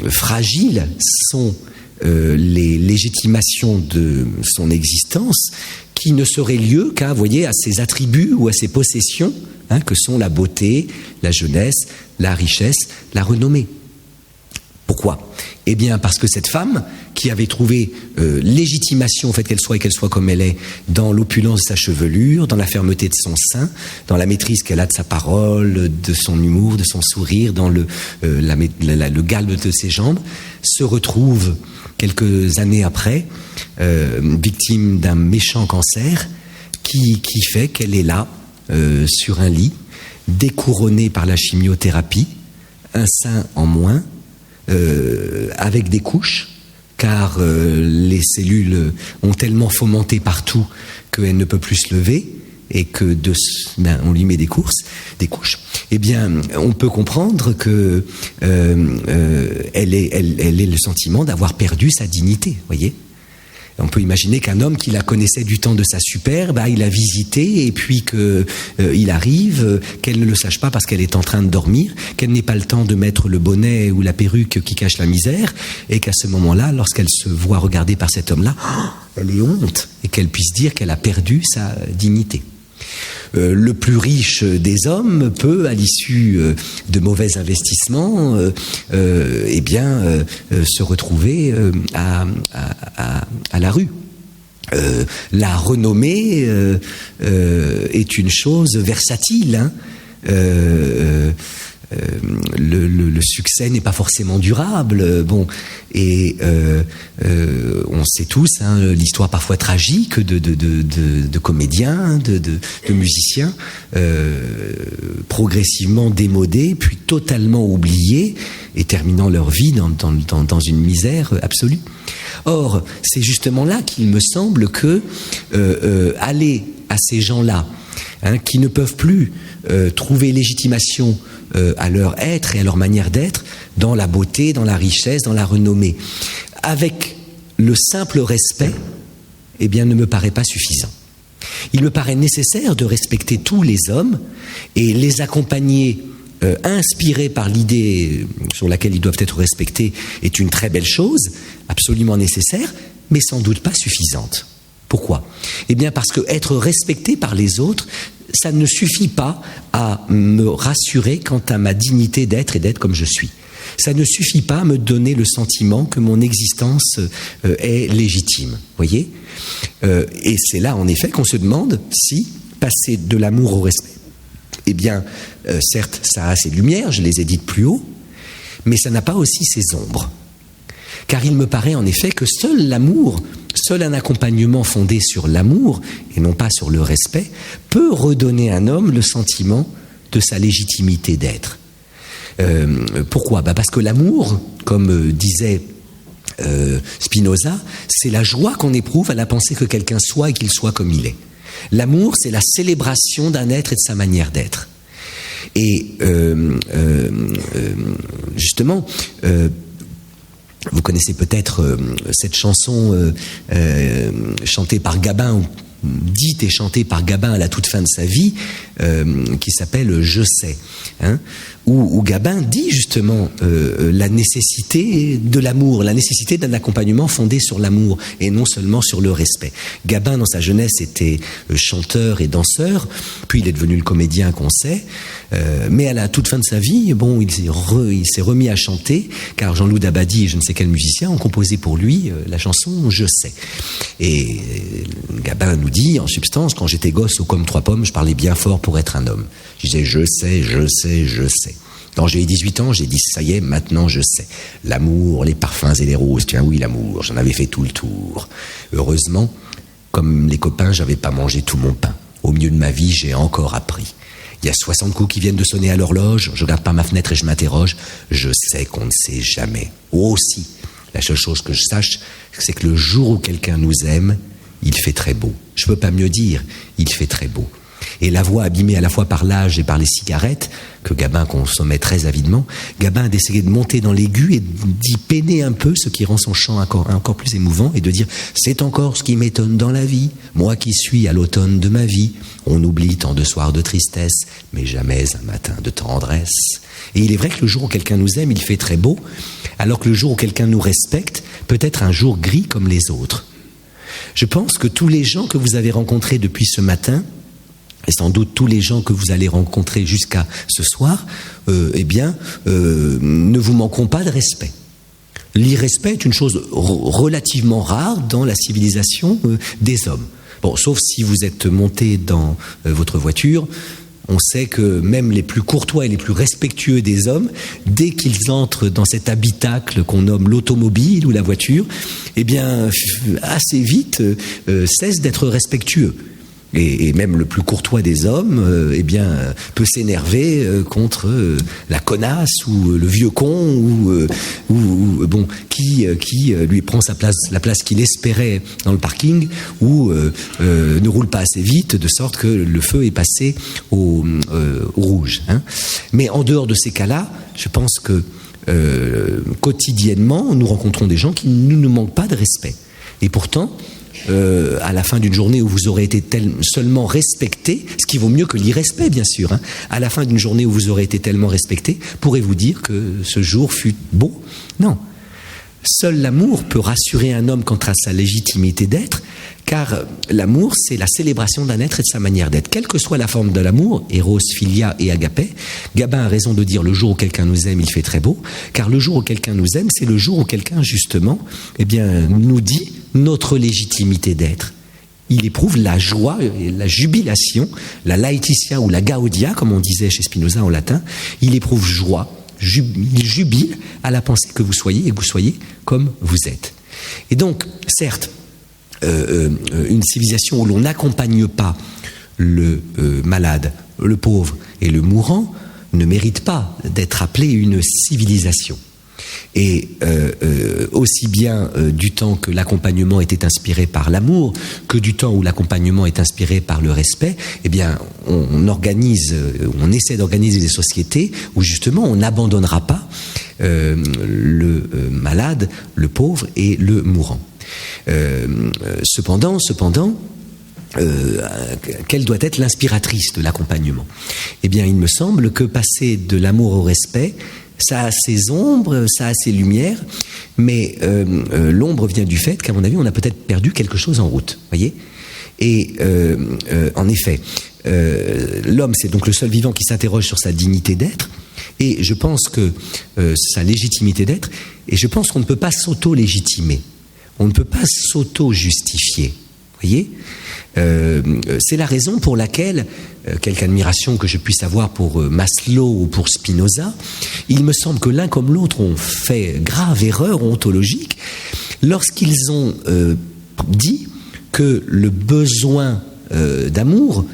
fragiles sont les légitimations de son existence qui ne seraient lieu qu'à, voyez, à ses attributs ou à ses possessions, que sont la beauté, la jeunesse, la richesse, la renommée. Pourquoi ? Eh bien, parce que cette femme, qui avait trouvé légitimation au fait qu'elle soit comme elle est, dans l'opulence de sa chevelure, dans la fermeté de son sein, dans la maîtrise qu'elle a de sa parole, de son humour, de son sourire, dans le galbe de ses jambes, se retrouve quelques années après, victime d'un méchant cancer qui fait qu'elle est là, sur un lit, découronnée par la chimiothérapie, un sein en moins, avec des couches, car les cellules ont tellement fomenté partout qu'elle ne peut plus se lever et que on lui met des couches. Eh bien, on peut comprendre que elle ait le sentiment d'avoir perdu sa dignité, voyez. On peut imaginer qu'un homme qui la connaissait du temps de sa superbe, il a visité et puis qu'il arrive, qu'elle ne le sache pas parce qu'elle est en train de dormir, qu'elle n'ait pas le temps de mettre le bonnet ou la perruque qui cache la misère, et qu'à ce moment-là, lorsqu'elle se voit regardée par cet homme-là, elle ait honte et qu'elle puisse dire qu'elle a perdu sa dignité. Le plus riche des hommes peut, à l'issue de mauvais investissements, se retrouver à la rue. La renommée est une chose versatile. Le succès n'est pas forcément durable. On sait tous l'histoire parfois tragique de comédiens, de musiciens progressivement démodés, puis totalement oubliés et terminant leur vie dans une misère absolue. Or, c'est justement là qu'il me semble que aller à ces gens-là, qui ne peuvent plus trouver légitimation à leur être et à leur manière d'être, dans la beauté, dans la richesse, dans la renommée, avec le simple respect, ne me paraît pas suffisant. Il me paraît nécessaire de respecter tous les hommes et les accompagner, inspirés par l'idée sur laquelle ils doivent être respectés, est une très belle chose, absolument nécessaire, mais sans doute pas suffisante. Pourquoi ? Parce que être respecté par les autres, ça ne suffit pas à me rassurer quant à ma dignité d'être et d'être comme je suis. Ça ne suffit pas à me donner le sentiment que mon existence est légitime, voyez ? Et c'est là, en effet, qu'on se demande si passer de l'amour au respect, certes, ça a ses lumières, je les ai dites plus haut, mais ça n'a pas aussi ses ombres. Car il me paraît en effet que seul l'amour, seul un accompagnement fondé sur l'amour, et non pas sur le respect, peut redonner à un homme le sentiment de sa légitimité d'être. Pourquoi ? Parce que l'amour, comme disait Spinoza, c'est la joie qu'on éprouve à la pensée que quelqu'un soit et qu'il soit comme il est. L'amour, c'est la célébration d'un être et de sa manière d'être. Et justement, vous connaissez peut-être cette chanson chantée par Gabin, dite et chantée par Gabin à la toute fin de sa vie, qui s'appelle « Je sais », hein, où Gabin dit justement la nécessité de l'amour, la nécessité d'un accompagnement fondé sur l'amour et non seulement sur le respect. Gabin, dans sa jeunesse, était chanteur et danseur, puis il est devenu le comédien qu'on sait, mais à la toute fin de sa vie, bon, il s'est remis à chanter, car Jean-Loup Dabadi et je ne sais quel musicien ont composé pour lui la chanson « Je sais ». Et Gabin nous dit, en substance, quand j'étais gosse au Comme Trois Pommes, je parlais bien fort pour être un homme. Je disais « je sais, je sais, je sais ». Quand j'ai eu 18 ans, j'ai dit « ça y est, maintenant je sais ». L'amour, les parfums et les roses, tiens oui, l'amour, j'en avais fait tout le tour. Heureusement, comme les copains, j'avais pas mangé tout mon pain. Au milieu de ma vie, j'ai encore appris. Il y a 60 coups qui viennent de sonner à l'horloge, je regarde par ma fenêtre et je m'interroge. Je sais qu'on ne sait jamais. Aussi, la seule chose que je sache, c'est que le jour où quelqu'un nous aime, il fait très beau. Je peux pas mieux dire, il fait très beau. Et la voix abîmée à la fois par l'âge et par les cigarettes, que Gabin consommait très avidement, Gabin a décidé de monter dans l'aigu et d'y peiner un peu, ce qui rend son chant encore plus émouvant, et de dire « C'est encore ce qui m'étonne dans la vie, moi qui suis à l'automne de ma vie. On oublie tant de soirs de tristesse, mais jamais un matin de tendresse. » Et il est vrai que le jour où quelqu'un nous aime, il fait très beau, alors que le jour où quelqu'un nous respecte peut être un jour gris comme les autres. Je pense que tous les gens que vous avez rencontrés depuis ce matin, et sans doute tous les gens que vous allez rencontrer jusqu'à ce soir, ne vous manqueront pas de respect. L'irrespect est une chose relativement rare dans la civilisation des hommes. Bon, sauf si vous êtes monté dans votre voiture, on sait que même les plus courtois et les plus respectueux des hommes, dès qu'ils entrent dans cet habitacle qu'on nomme l'automobile ou la voiture, eh bien, assez vite, cessent d'être respectueux. Et même le plus courtois des hommes, peut s'énerver contre la connasse ou le vieux con qui lui prend la place qu'il espérait dans le parking ou ne roule pas assez vite de sorte que le feu est passé au rouge. Hein. Mais en dehors de ces cas-là, je pense que quotidiennement, nous rencontrons des gens qui ne nous manquent pas de respect. Et pourtant, à la fin d'une journée où vous aurez été seulement respecté, ce qui vaut mieux que l'irrespect bien sûr, hein, à la fin d'une journée où vous aurez été tellement respecté, pourrez-vous dire que ce jour fut beau ? Non. Seul l'amour peut rassurer un homme quant à sa légitimité d'être, car l'amour, c'est la célébration d'un être et de sa manière d'être. Quelle que soit la forme de l'amour, Eros, Philia et Agapé, Gabin a raison de dire le jour où quelqu'un nous aime, il fait très beau, car le jour où quelqu'un nous aime, c'est le jour où quelqu'un, justement, nous dit notre légitimité d'être. Il éprouve la joie, la jubilation, la laetitia ou la gaudia, comme on disait chez Spinoza en latin. Il éprouve joie, il jubile à la pensée que vous soyez et que vous soyez comme vous êtes. Et donc, certes, une civilisation où l'on n'accompagne pas le malade, le pauvre et le mourant ne mérite pas d'être appelée une civilisation. Et aussi bien du temps que l'accompagnement était inspiré par l'amour que du temps où l'accompagnement est inspiré par le respect, on essaie d'organiser des sociétés où justement on n'abandonnera pas le malade, le pauvre et le mourant. Cependant, quelle doit être l'inspiratrice de l'accompagnement ? Eh bien, il me semble que passer de l'amour au respect, ça a ses ombres, ça a ses lumières, mais l'ombre vient du fait qu'à mon avis, on a peut-être perdu quelque chose en route, voyez ? Et en effet, l'homme, c'est donc le seul vivant qui s'interroge sur sa dignité d'être, et je pense que sa légitimité d'être, et je pense qu'on ne peut pas s'auto-légitimer, on ne peut pas s'auto-justifier, voyez ? C'est la raison pour laquelle, quelque admiration que je puisse avoir pour Maslow ou pour Spinoza, il me semble que l'un comme l'autre ont fait grave erreur ontologique lorsqu'ils ont dit que le besoin d'amour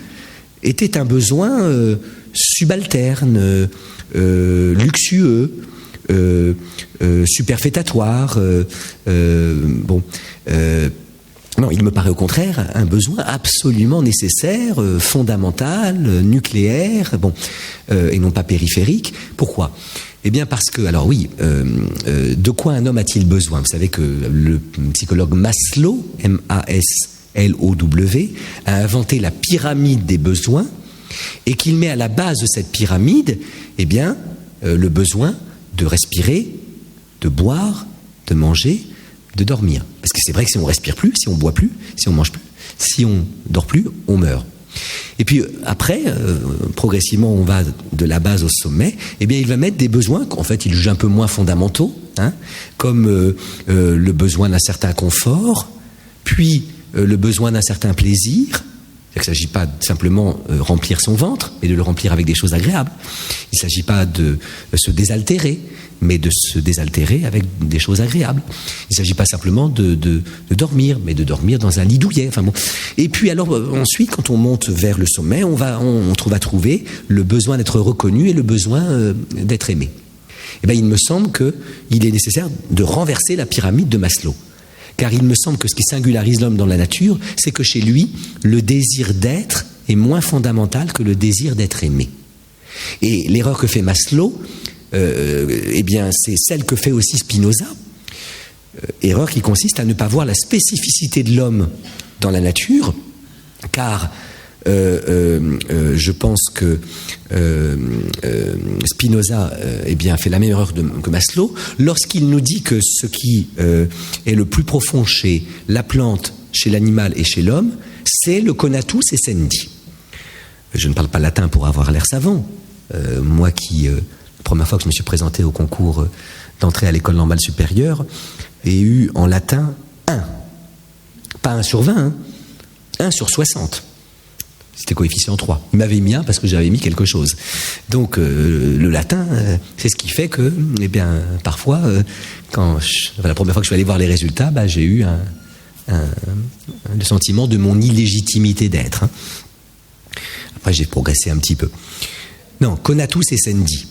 était un besoin subalterne, luxueux, superfétatoire. Non, il me paraît au contraire un besoin absolument nécessaire, fondamental, nucléaire, et non pas périphérique. Pourquoi ? Eh bien parce que, alors oui, de quoi un homme a-t-il besoin ? Vous savez que le psychologue Maslow, M-A-S-L-O-W, a inventé la pyramide des besoins et qu'il met à la base de cette pyramide, eh bien, le besoin de respirer, de boire, de manger, de dormir. Parce que c'est vrai que si on respire plus, si on boit plus, si on mange plus, si on dort plus, on meurt. Et puis après, progressivement, on va de la base au sommet. Eh bien, il va mettre des besoins qu'en fait, il juge un peu moins fondamentaux, comme le besoin d'un certain confort, puis le besoin d'un certain plaisir. Il ne s'agit pas de simplement remplir son ventre, mais de le remplir avec des choses agréables. Il ne s'agit pas de se désaltérer, mais de se désaltérer avec des choses agréables. Il ne s'agit pas simplement de dormir, mais de dormir dans un lit douillet. Enfin bon. Et puis alors ensuite, quand on monte vers le sommet, on va trouver le besoin d'être reconnu et le besoin d'être aimé. Eh bien, il me semble qu'il est nécessaire de renverser la pyramide de Maslow. Car il me semble que ce qui singularise l'homme dans la nature, c'est que chez lui, le désir d'être est moins fondamental que le désir d'être aimé. Et l'erreur que fait Maslow, eh bien, c'est celle que fait aussi Spinoza. Erreur qui consiste à ne pas voir la spécificité de l'homme dans la nature, car je pense que Spinoza eh bien, fait la même erreur que Maslow lorsqu'il nous dit que ce qui est le plus profond chez la plante, chez l'animal et chez l'homme, c'est le conatus essendi. Je ne parle pas latin pour avoir l'air savant. Moi qui, la première fois que je me suis présenté au concours d'entrée à l'école normale supérieure, ai eu en latin 1. Pas 1 sur 20, 1 sur 60. C'était coefficient 3. Il m'avait mis 1 parce que j'avais mis quelque chose. Donc le latin, c'est ce qui fait que, eh bien, parfois, la première fois que je suis allé voir les résultats, j'ai eu le sentiment de mon illégitimité d'être. Après, j'ai progressé un petit peu. Non, conatus essendi.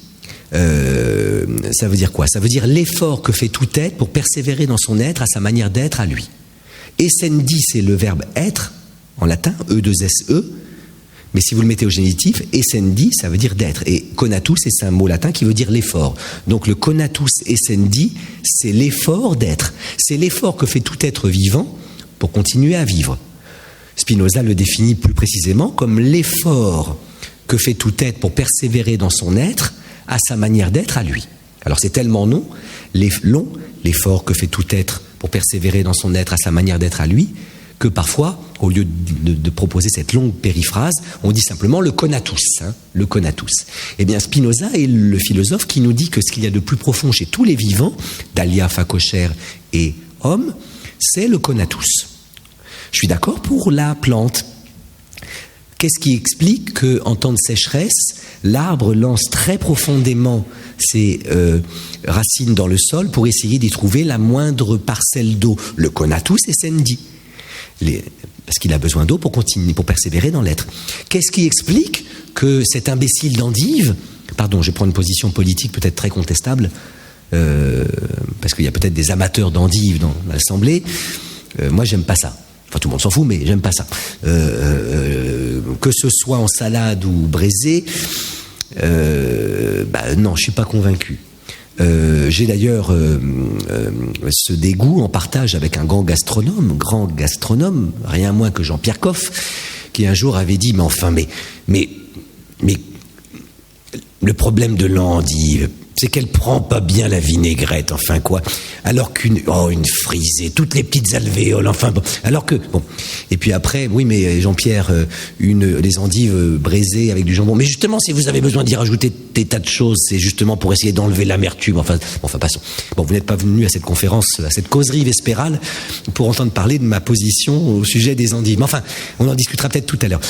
Ça veut dire quoi ? Ça veut dire l'effort que fait tout être pour persévérer dans son être à sa manière d'être à lui. Essendi, c'est le verbe être, en latin, E2SE. Mais si vous le mettez au génitif, essendi, ça veut dire d'être. Et conatus, c'est un mot latin qui veut dire l'effort. Donc le conatus essendi, c'est l'effort d'être. C'est l'effort que fait tout être vivant pour continuer à vivre. Spinoza le définit plus précisément comme l'effort que fait tout être pour persévérer dans son être à sa manière d'être à lui. Alors c'est tellement long, l'effort que fait tout être pour persévérer dans son être à sa manière d'être à lui, que parfois, au lieu de proposer cette longue périphrase, on dit simplement le conatus. Le conatus. Eh bien, Spinoza est le philosophe qui nous dit que ce qu'il y a de plus profond chez tous les vivants, Dahlia, Facocher et homme, c'est le conatus. Je suis d'accord pour la plante. Qu'est-ce qui explique qu'en temps de sécheresse, l'arbre lance très profondément ses racines dans le sol pour essayer d'y trouver la moindre parcelle d'eau? Le conatus essendi. Parce qu'il a besoin d'eau pour continuer, pour persévérer dans l'être. Qu'est-ce qui explique que cet imbécile d'endive, pardon, je prends une position politique peut-être très contestable, parce qu'il y a peut-être des amateurs d'endives dans l'Assemblée, moi j'aime pas ça. Enfin tout le monde s'en fout, mais j'aime pas ça. Que ce soit en salade ou braisé, non, je suis pas convaincu. J'ai d'ailleurs ce dégoût en partage avec un grand gastronome, rien moins que Jean-Pierre Coff, qui un jour avait dit, mais enfin, mais le problème de l'endive, C'est qu'elle prend pas bien la vinaigrette, enfin quoi. Alors une frisée, toutes les petites alvéoles, enfin bon. Alors que, bon. Et puis après, oui, mais Jean-Pierre, les endives braisées avec du jambon. Mais justement, si vous avez besoin d'y rajouter des tas de choses, c'est justement pour essayer d'enlever l'amertume. Enfin, passons. Bon, vous n'êtes pas venu à cette conférence, à cette causerie vespérale, pour entendre parler de ma position au sujet des endives. Mais enfin, on en discutera peut-être tout à l'heure.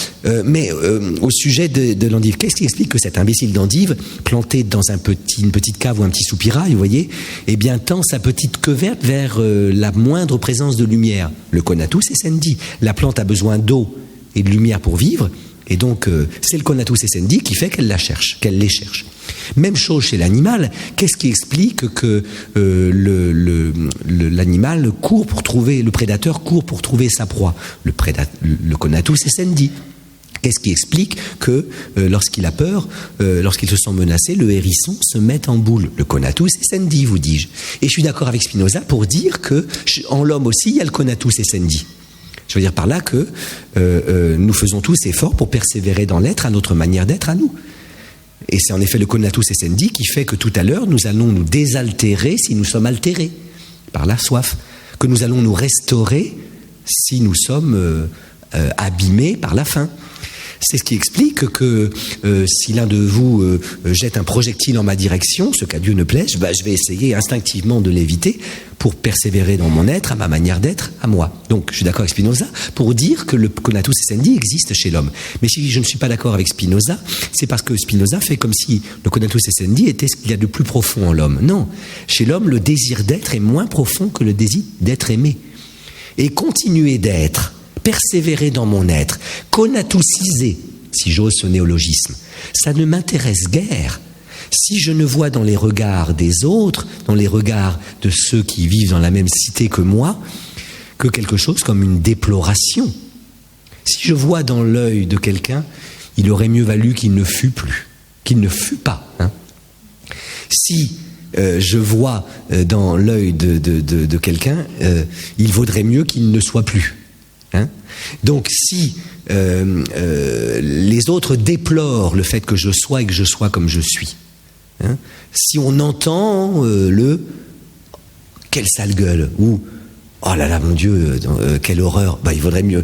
Mais au sujet de l'endive, qu'est-ce qui explique que cet imbécile d'endive, planté dans une petite cave ou un petit soupirail, vous voyez, eh bien, tend sa petite queue verte vers la moindre présence de lumière. Le Conatus essendi. La plante a besoin d'eau et de lumière pour vivre, et donc c'est le Conatus essendi qui fait qu'elle les cherche. Même chose chez l'animal. Qu'est-ce qui explique que l'animal court pour trouver, le prédateur court pour trouver sa proie? Le Conatus essendi. Qu'est-ce qui explique que lorsqu'il a peur, lorsqu'il se sent menacé, le hérisson se met en boule? Le Conatus essendi, vous dis-je. Et je suis d'accord avec Spinoza pour dire que en l'homme aussi, il y a le Conatus essendi. Je veux dire par là que nous faisons tous efforts pour persévérer dans l'être à notre manière d'être à nous. Et c'est en effet le Conatus essendi qui fait que tout à l'heure, nous allons nous désaltérer si nous sommes altérés par la soif, que nous allons nous restaurer si nous sommes abîmés par la faim. C'est ce qui explique que si l'un de vous jette un projectile en ma direction, ce qu'à Dieu ne plaise, je vais essayer instinctivement de l'éviter pour persévérer dans mon être, à ma manière d'être, à moi. Donc je suis d'accord avec Spinoza pour dire que le Conatus essendi existe chez l'homme. Mais si je ne suis pas d'accord avec Spinoza, c'est parce que Spinoza fait comme si le Conatus essendi était ce qu'il y a de plus profond en l'homme. Non, chez l'homme, le désir d'être est moins profond que le désir d'être aimé. Et continuer d'être, persévérer dans mon être, conatusiser, si j'ose ce néologisme, ça ne m'intéresse guère. Si je ne vois dans les regards des autres, dans les regards de ceux qui vivent dans la même cité que moi, que quelque chose comme une déploration. Si je vois dans l'œil de quelqu'un, il aurait mieux valu qu'il ne fût plus, qu'il ne fût pas. Hein. Si je vois dans l'œil de quelqu'un, il vaudrait mieux qu'il ne soit plus. Hein? Donc si les autres déplorent le fait que je sois et que je sois comme je suis, hein? Si on entend quelle sale gueule ou oh là là mon Dieu quelle horreur, il vaudrait mieux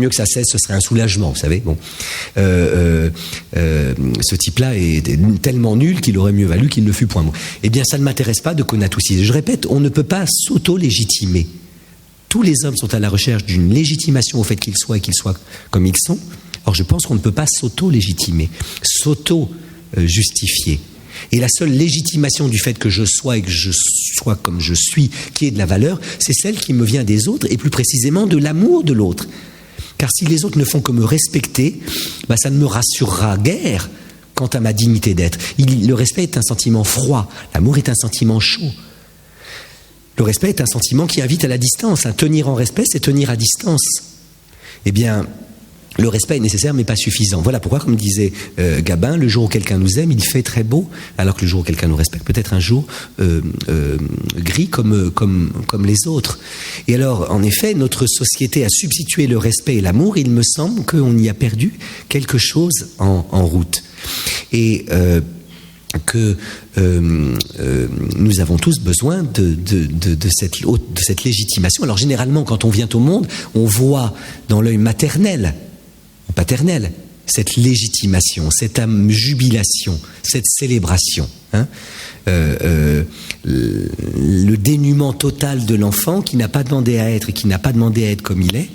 que ça cesse, ce serait un soulagement, vous savez. Bon, ce type-là est tellement nul qu'il aurait mieux valu qu'il ne fût point. Bon. Eh bien ça ne m'intéresse pas de conatusiser. Je répète, on ne peut pas s'auto-légitimer. Tous les hommes sont à la recherche d'une légitimation au fait qu'ils soient et qu'ils soient comme ils sont. Or, je pense qu'on ne peut pas s'auto-légitimer, s'auto-justifier. Et la seule légitimation du fait que je sois et que je sois comme je suis, qui est de la valeur, c'est celle qui me vient des autres et plus précisément de l'amour de l'autre. Car si les autres ne font que me respecter, ça ne me rassurera guère quant à ma dignité d'être. Le respect est un sentiment froid, l'amour est un sentiment chaud. Le respect est un sentiment qui invite à la distance. Tenir en respect, c'est tenir à distance. Eh bien, le respect est nécessaire, mais pas suffisant. Voilà pourquoi, comme disait Gabin, le jour où quelqu'un nous aime, il fait très beau, alors que le jour où quelqu'un nous respecte, peut-être un jour gris comme les autres. Et alors, en effet, notre société a substitué le respect et l'amour. Il me semble qu'on y a perdu quelque chose en route. Et que nous avons tous besoin de cette légitimation. Alors généralement, quand on vient au monde, on voit dans l'œil maternel, paternel, cette légitimation, cette jubilation, cette célébration. Hein, le dénuement total de l'enfant qui n'a pas demandé à être et qui n'a pas demandé à être comme il est,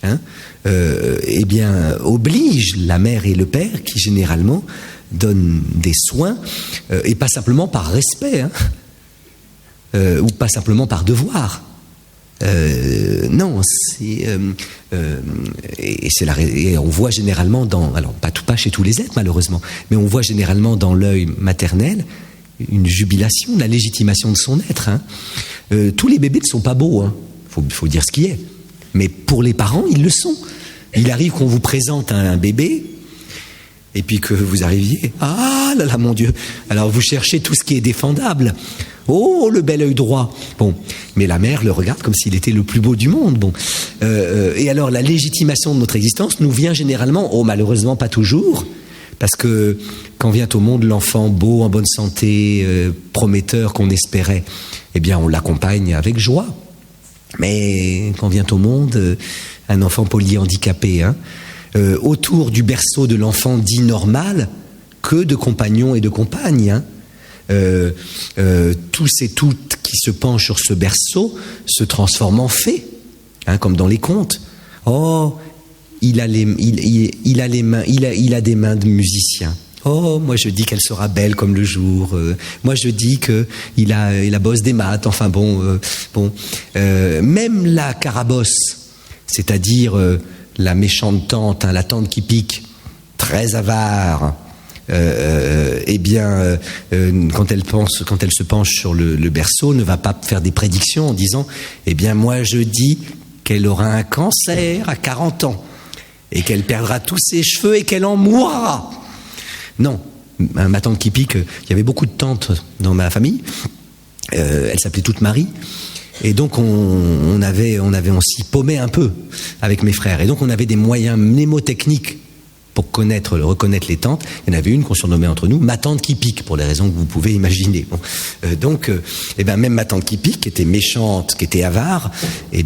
hein, eh bien, oblige la mère et le père qui généralement donnent des soins, et pas simplement par respect, hein, ou pas simplement par devoir. Non, et on voit généralement alors pas chez tous les êtres malheureusement, mais on voit généralement dans l'œil maternel une jubilation, la légitimation de son être. Hein. Tous les bébés ne sont pas beaux, hein. Faut dire ce qui est, mais pour les parents, ils le sont. Il arrive qu'on vous présente un bébé, et puis que vous arriviez, ah là là mon Dieu, alors vous cherchez tout ce qui est défendable. Oh, le bel œil droit. Bon, mais la mère le regarde comme s'il était le plus beau du monde. Bon, et alors la légitimation de notre existence nous vient généralement, malheureusement pas toujours, Parce que quand vient au monde l'enfant beau, en bonne santé, prometteur qu'on espérait, eh bien on l'accompagne avec joie. Mais quand vient au monde un enfant polyhandicapé, autour du berceau de l'enfant dit normal, que de compagnons et de compagnes. Tous et toutes qui se penchent sur ce berceau se transforment en fées, comme dans les contes. Oh, il a des mains de musicien. Oh, moi je dis qu'elle sera belle comme le jour. Moi je dis que il a bosse des maths. Enfin bon. Même la carabosse, c'est-à-dire la méchante tante, la tante qui pique, très avare. Eh bien, quand elle se penche sur le berceau, ne va pas faire des prédictions en disant, eh bien moi je dis qu'elle aura un cancer à 40 ans et qu'elle perdra tous ses cheveux et qu'elle en mourra. Non, ma tante qui pique, il y avait beaucoup de tantes dans ma famille. Elle s'appelait toute Marie. Et donc on s'y paumait un peu avec mes frères. Et donc on avait des moyens mnémotechniques pour reconnaître les tantes. Il y en avait une qu'on surnommait entre nous ma tante qui pique, pour les raisons que vous pouvez imaginer. Bon. Donc, même ma tante qui pique, qui était méchante, qui était avare, elle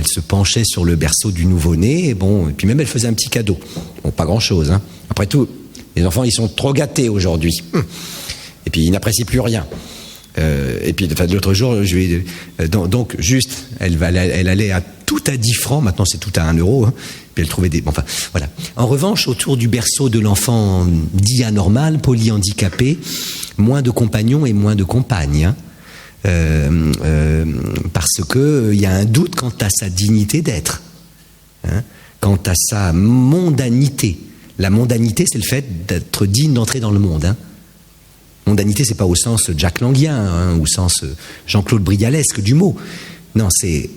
se penchait sur le berceau du nouveau-né, et puis même elle faisait un petit cadeau. Bon, pas grand-chose. Après tout, les enfants, ils sont trop gâtés aujourd'hui. Et puis, ils n'apprécient plus rien. Et puis l'autre jour, donc juste, elle allait à tout à 10 francs, maintenant c'est tout à 1 euro, puis elle trouvait enfin, voilà. En revanche, autour du berceau de l'enfant dit anormal, polyhandicapé, moins de compagnons et moins de compagnes, parce que il y a un doute quant à sa dignité d'être, quant à sa mondanité. La mondanité, c'est le fait d'être digne d'entrer dans le monde, Mondanité, c'est pas au sens Jack Languien, ou au sens Jean-Claude Brialesque du mot. Non, c'est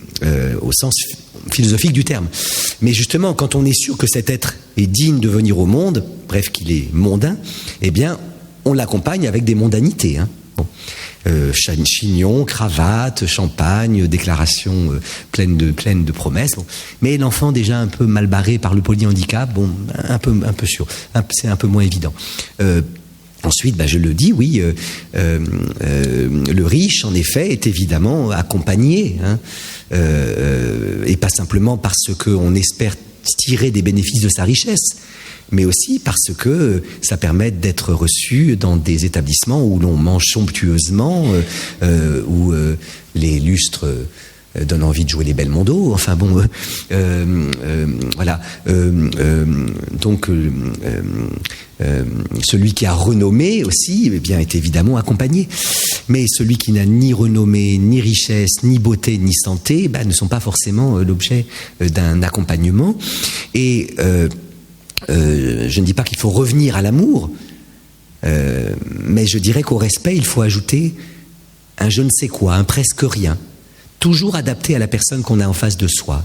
au sens philosophique du terme. Mais justement, quand on est sûr que cet être est digne de venir au monde, bref, qu'il est mondain, eh bien, on l'accompagne avec des mondanités. Chignon, cravate, champagne, déclaration pleine de promesses. Mais l'enfant déjà un peu mal barré par le polyhandicap, un peu sûr, c'est un peu moins évident. Ensuite, je le dis, oui, le riche, en effet, est évidemment accompagné, et pas simplement parce qu'on espère tirer des bénéfices de sa richesse, mais aussi parce que ça permet d'être reçu dans des établissements où l'on mange somptueusement, où les lustres donne envie de jouer les Belmondo. Enfin bon, voilà. Donc, celui qui a renommé aussi, est évidemment accompagné. Mais celui qui n'a ni renommée, ni richesse, ni beauté, ni santé, ne sont pas forcément l'objet d'un accompagnement. Et je ne dis pas qu'il faut revenir à l'amour, mais je dirais qu'au respect, il faut ajouter un je ne sais quoi, un presque rien. Toujours adapté à la personne qu'on a en face de soi.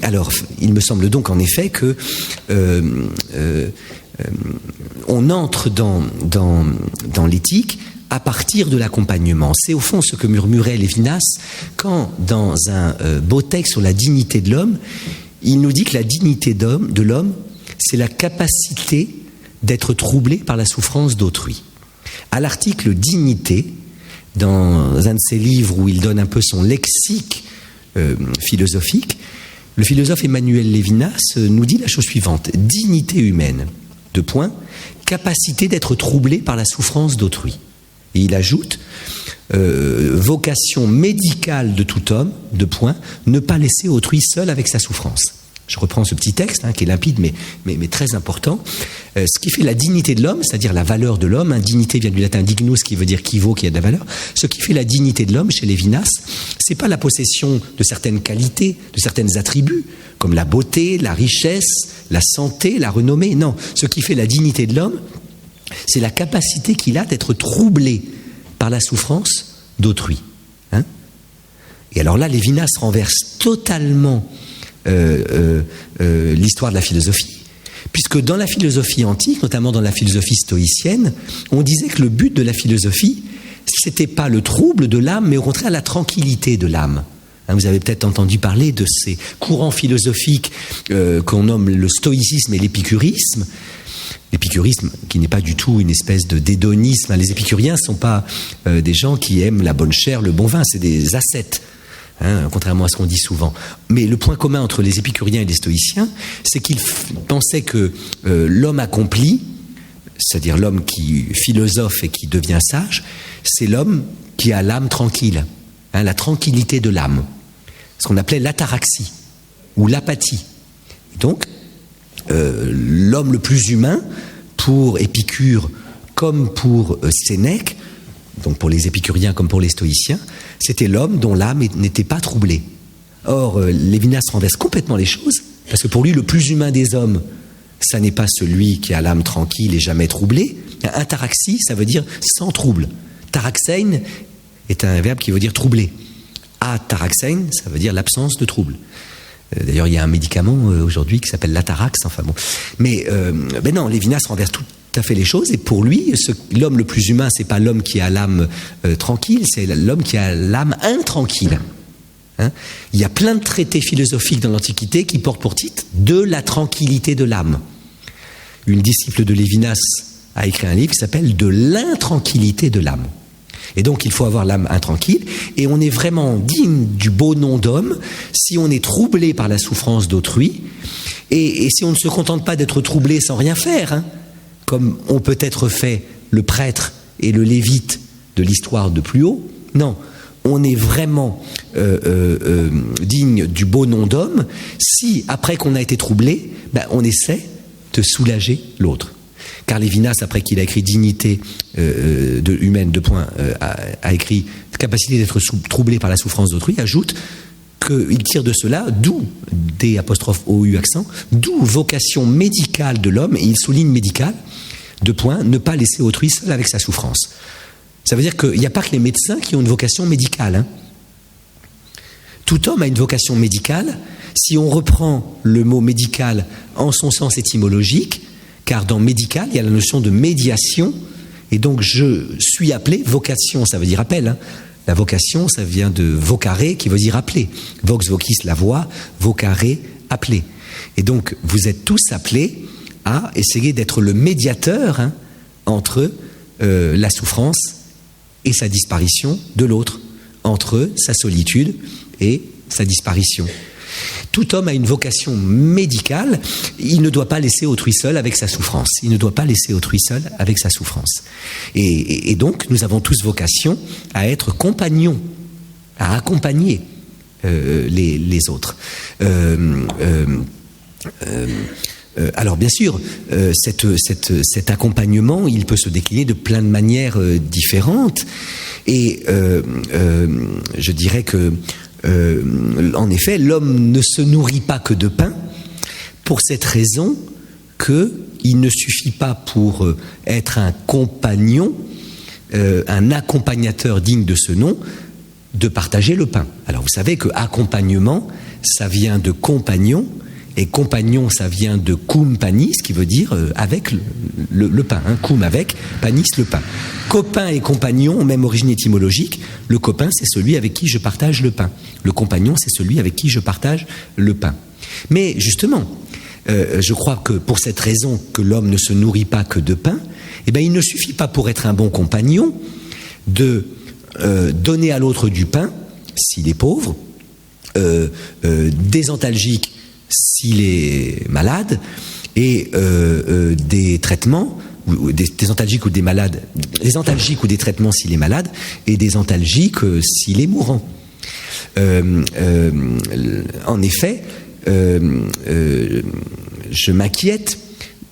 Alors, il me semble donc en effet que on entre dans l'éthique à partir de l'accompagnement. C'est au fond ce que murmurait Lévinas quand, dans un beau texte sur la dignité de l'homme, il nous dit que la dignité de l'homme, c'est la capacité d'être troublé par la souffrance d'autrui. À l'article dignité, dans un de ses livres où il donne un peu son lexique philosophique, le philosophe Emmanuel Lévinas nous dit la chose suivante: dignité humaine, capacité d'être troublé par la souffrance d'autrui. Et il ajoute vocation médicale de tout homme, ne pas laisser autrui seul avec sa souffrance. Je reprends ce petit texte qui est limpide mais très important. Ce qui fait la dignité de l'homme, c'est-à-dire la valeur de l'homme, dignité vient du latin dignus qui veut dire qui vaut, qui a de la valeur. Ce qui fait la dignité de l'homme chez Lévinas, c'est pas la possession de certaines qualités, de certains attributs, comme la beauté, la richesse, la santé, la renommée. Non, ce qui fait la dignité de l'homme, c'est la capacité qu'il a d'être troublé par la souffrance d'autrui. Et alors là, Lévinas renverse totalement l'histoire de la philosophie, puisque dans la philosophie antique, notamment dans la philosophie stoïcienne, on disait que le but de la philosophie, c'était pas le trouble de l'âme, mais au contraire la tranquillité de l'âme. Vous avez peut-être entendu parler de ces courants philosophiques qu'on nomme le stoïcisme et l'épicurisme. L'épicurisme qui n'est pas du tout une espèce de d'hédonisme. Les épicuriens ne sont pas des gens qui aiment la bonne chair, le bon vin, c'est des ascètes. Contrairement à ce qu'on dit souvent. Mais le point commun entre les épicuriens et les stoïciens, c'est qu'ils pensaient que l'homme accompli, c'est-à-dire l'homme qui philosophe et qui devient sage, c'est l'homme qui a l'âme tranquille, la tranquillité de l'âme, ce qu'on appelait l'ataraxie ou l'apathie. Et donc, l'homme le plus humain, pour Épicure comme pour Sénèque, donc pour les épicuriens comme pour les stoïciens, c'était l'homme dont l'âme n'était pas troublée. Or, Lévinas renverse complètement les choses, parce que pour lui, le plus humain des hommes, ça n'est pas celui qui a l'âme tranquille et jamais troublée. Ataraxie, ça veut dire sans trouble. Taraxein est un verbe qui veut dire troubler. Ataraxein, ça veut dire l'absence de trouble. D'ailleurs, il y a un médicament aujourd'hui qui s'appelle l'Atarax, enfin bon. Mais non, Lévinas renverse tout à fait les choses, et pour lui, l'homme le plus humain, c'est pas l'homme qui a l'âme tranquille, c'est l'homme qui a l'âme intranquille. Il y a plein de traités philosophiques dans l'Antiquité qui portent pour titre « De la tranquillité de l'âme ». Une disciple de Lévinas a écrit un livre qui s'appelle « De l'intranquillité de l'âme ». Et donc, il faut avoir l'âme intranquille, et on est vraiment digne du beau nom d'homme si on est troublé par la souffrance d'autrui, et si on ne se contente pas d'être troublé sans rien faire, comme ont peut-être fait le prêtre et le lévite de l'histoire de plus haut. Non, on est vraiment digne du beau nom d'homme si, après qu'on a été troublé, on essaie de soulager l'autre. Car Lévinas, après qu'il a écrit Dignité humaine, a écrit Capacité d'être troublé par la souffrance d'autrui, ajoute qu'il tire de cela, d'où, D'(OU accent), d'où vocation médicale de l'homme, et il souligne médicale, ne pas laisser autrui seul avec sa souffrance. Ça veut dire qu'il n'y a pas que les médecins qui ont une vocation médicale. Tout homme a une vocation médicale, si on reprend le mot médical en son sens étymologique, car dans médical, il y a la notion de médiation, et donc je suis appelé, vocation, ça veut dire appel. La vocation, ça vient de vocare, qui veut dire appeler. Vox vocis, la voix, vocare, appeler. Et donc, vous êtes tous appelés à essayer d'être le médiateur entre la souffrance et sa disparition de l'autre, entre sa solitude et sa disparition. Tout homme a une vocation médicale, il ne doit pas laisser autrui seul avec sa souffrance. Il ne doit pas laisser autrui seul avec sa souffrance. Et donc, nous avons tous vocation à être compagnons, à accompagner les autres. Alors bien sûr, cet accompagnement, il peut se décliner de plein de manières différentes. Et je dirais que en effet, l'homme ne se nourrit pas que de pain, pour cette raison qu'il ne suffit pas pour être un compagnon, un accompagnateur digne de ce nom, de partager le pain. Alors vous savez que accompagnement, ça vient de compagnon, et compagnon, ça vient de cum panis, qui veut dire avec le pain. Cum avec, panis, le pain. Copain et compagnon, même origine étymologique. Le copain, c'est celui avec qui je partage le pain. Le compagnon, c'est celui avec qui je partage le pain. Mais justement, je crois que pour cette raison que l'homme ne se nourrit pas que de pain, il ne suffit pas pour être un bon compagnon de donner à l'autre du pain, s'il est pauvre, des antalgiques, s'il est malade, et des traitements, des antalgiques ou des malades, des antalgiques ou des traitements s'il est malade, et des antalgiques s'il est mourant. En effet, je m'inquiète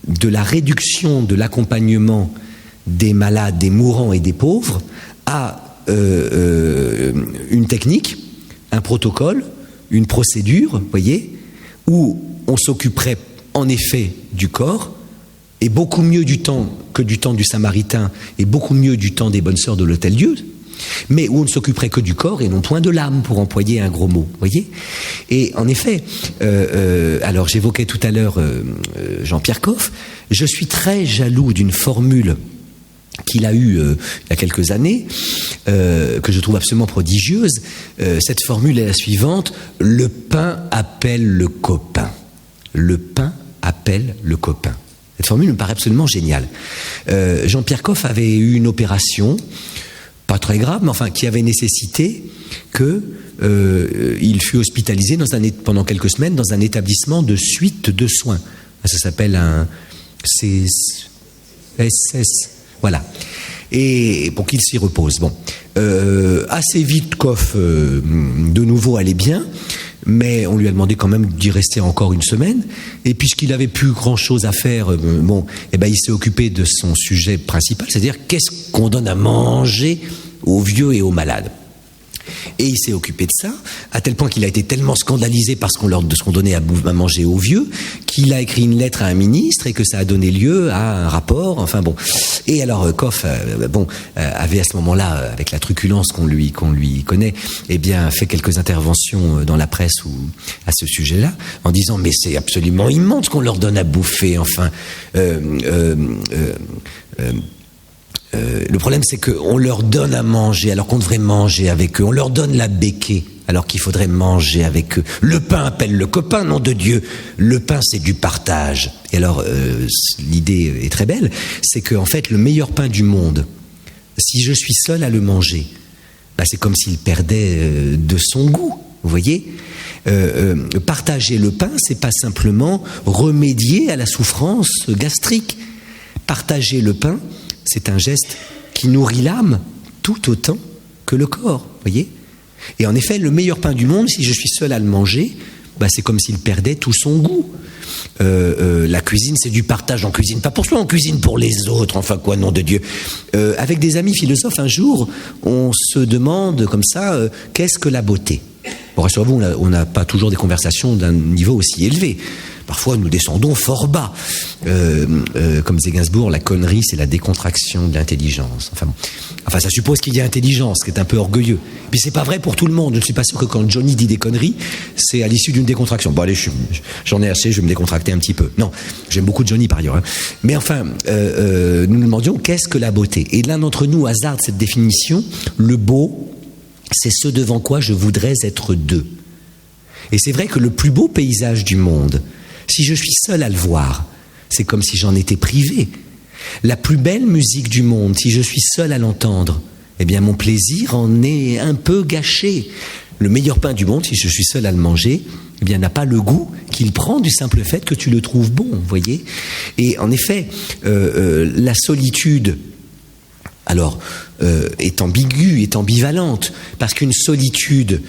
de la réduction de l'accompagnement des malades, des mourants et des pauvres à une technique, un protocole, une procédure, voyez, où on s'occuperait en effet du corps, et beaucoup mieux du temps que du temps du Samaritain, et beaucoup mieux du temps des bonnes sœurs de l'Hôtel-Dieu, mais où on ne s'occuperait que du corps et non point de l'âme, pour employer un gros mot, voyez. Et en effet, alors j'évoquais tout à l'heure Jean-Pierre Coff, je suis très jaloux d'une formule qu'il a eue il y a quelques années, que je trouve absolument prodigieuse. Cette formule est la suivante: le pain appelle le copain. Le pain appelle le copain. Cette formule me paraît absolument géniale. Jean-Pierre Coff avait eu une opération, pas très grave, mais enfin qui avait nécessité qu'il fût hospitalisé pendant quelques semaines dans un établissement de suite de soins. Ça s'appelle un CSS. Voilà. Et pour qu'il s'y repose. Bon. Assez vite, Coff, de nouveau, allait bien, mais on lui a demandé quand même d'y rester encore une semaine. Et puisqu'il n'avait plus grand-chose à faire, il s'est occupé de son sujet principal, c'est-à-dire qu'est-ce qu'on donne à manger aux vieux et aux malades. Et il s'est occupé de ça, à tel point qu'il a été tellement scandalisé par ce qu'on donnait à manger aux vieux, qu'il a écrit une lettre à un ministre et que ça a donné lieu à un rapport, enfin bon. Et alors Coff, avait à ce moment-là, avec la truculence qu'on lui connaît, fait quelques interventions dans la presse à ce sujet-là, en disant mais c'est absolument immonde ce qu'on leur donne à bouffer, enfin. Le problème, c'est qu'on leur donne à manger alors qu'on devrait manger avec eux. On leur donne la béquée alors qu'il faudrait manger avec eux. Le pain appelle le copain, nom de Dieu. Le pain, c'est du partage. Et alors, l'idée est très belle, c'est qu'en fait, le meilleur pain du monde, si je suis seul à le manger, c'est comme s'il perdait de son goût, vous voyez. Partager le pain, c'est pas simplement remédier à la souffrance gastrique. Partager le pain, c'est un geste qui nourrit l'âme tout autant que le corps, voyez. Et en effet, le meilleur pain du monde, si je suis seul à le manger, c'est comme s'il perdait tout son goût. La cuisine, c'est du partage. On cuisine pas pour soi, on cuisine pour les autres. Enfin quoi, nom de Dieu. Avec des amis philosophes, un jour, on se demande comme ça, qu'est-ce que la beauté ? Bon, rassurez-vous, on n'a pas toujours des conversations d'un niveau aussi élevé. Parfois, nous descendons fort bas. Comme disait Gainsbourg, la connerie, c'est la décontraction de l'intelligence. Enfin, ça suppose qu'il y a intelligence, ce qui est un peu orgueilleux. Puis c'est pas vrai pour tout le monde. Je ne suis pas sûr que quand Johnny dit des conneries, c'est à l'issue d'une décontraction. Bon, allez, j'en ai assez, je vais me décontracter un petit peu. Non, j'aime beaucoup Johnny par ailleurs. Mais enfin, nous nous demandions qu'est-ce que la beauté. Et l'un d'entre nous hasarde cette définition. Le beau, c'est ce devant quoi je voudrais être deux. Et c'est vrai que le plus beau paysage du monde, si je suis seul à le voir, c'est comme si j'en étais privé. La plus belle musique du monde, si je suis seul à l'entendre, mon plaisir en est un peu gâché. Le meilleur pain du monde, si je suis seul à le manger, n'a pas le goût qu'il prend du simple fait que tu le trouves bon, vous voyez. Et en effet, la solitude, est ambiguë, est ambivalente, parce qu'une solitude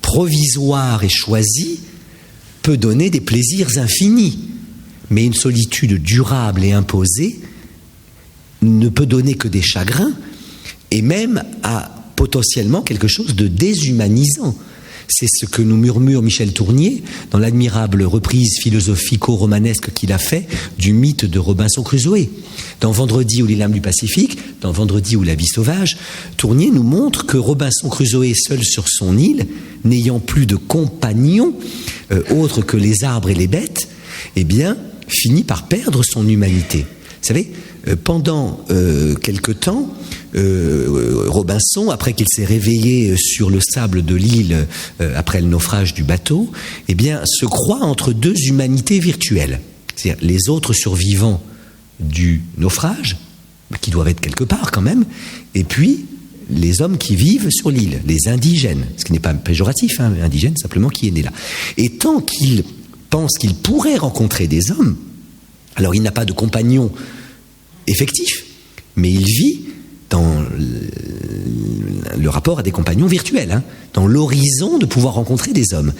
provisoire et choisie peut donner des plaisirs infinis. Mais une solitude durable et imposée ne peut donner que des chagrins et même potentiellement quelque chose de déshumanisant. C'est ce que nous murmure Michel Tournier dans l'admirable reprise philosophico-romanesque qu'il a fait du mythe de Robinson Crusoe. Dans Vendredi ou les lames du Pacifique, dans Vendredi ou la vie sauvage, Tournier nous montre que Robinson Crusoe, seul sur son île, n'ayant plus de compagnons autres que les arbres et les bêtes, finit par perdre son humanité. Vous savez, pendant quelque temps, Robinson, après qu'il s'est réveillé sur le sable de l'île après le naufrage du bateau, se croit entre deux humanités virtuelles. C'est-à-dire les autres survivants du naufrage, qui doivent être quelque part quand même, et puis les hommes qui vivent sur l'île, les indigènes, ce qui n'est pas péjoratif, indigène simplement qui est né là. Et tant qu'il pense qu'il pourrait rencontrer des hommes, alors il n'a pas de compagnon effectif, mais il vit dans le rapport à des compagnons virtuels, dans l'horizon de pouvoir rencontrer des hommes.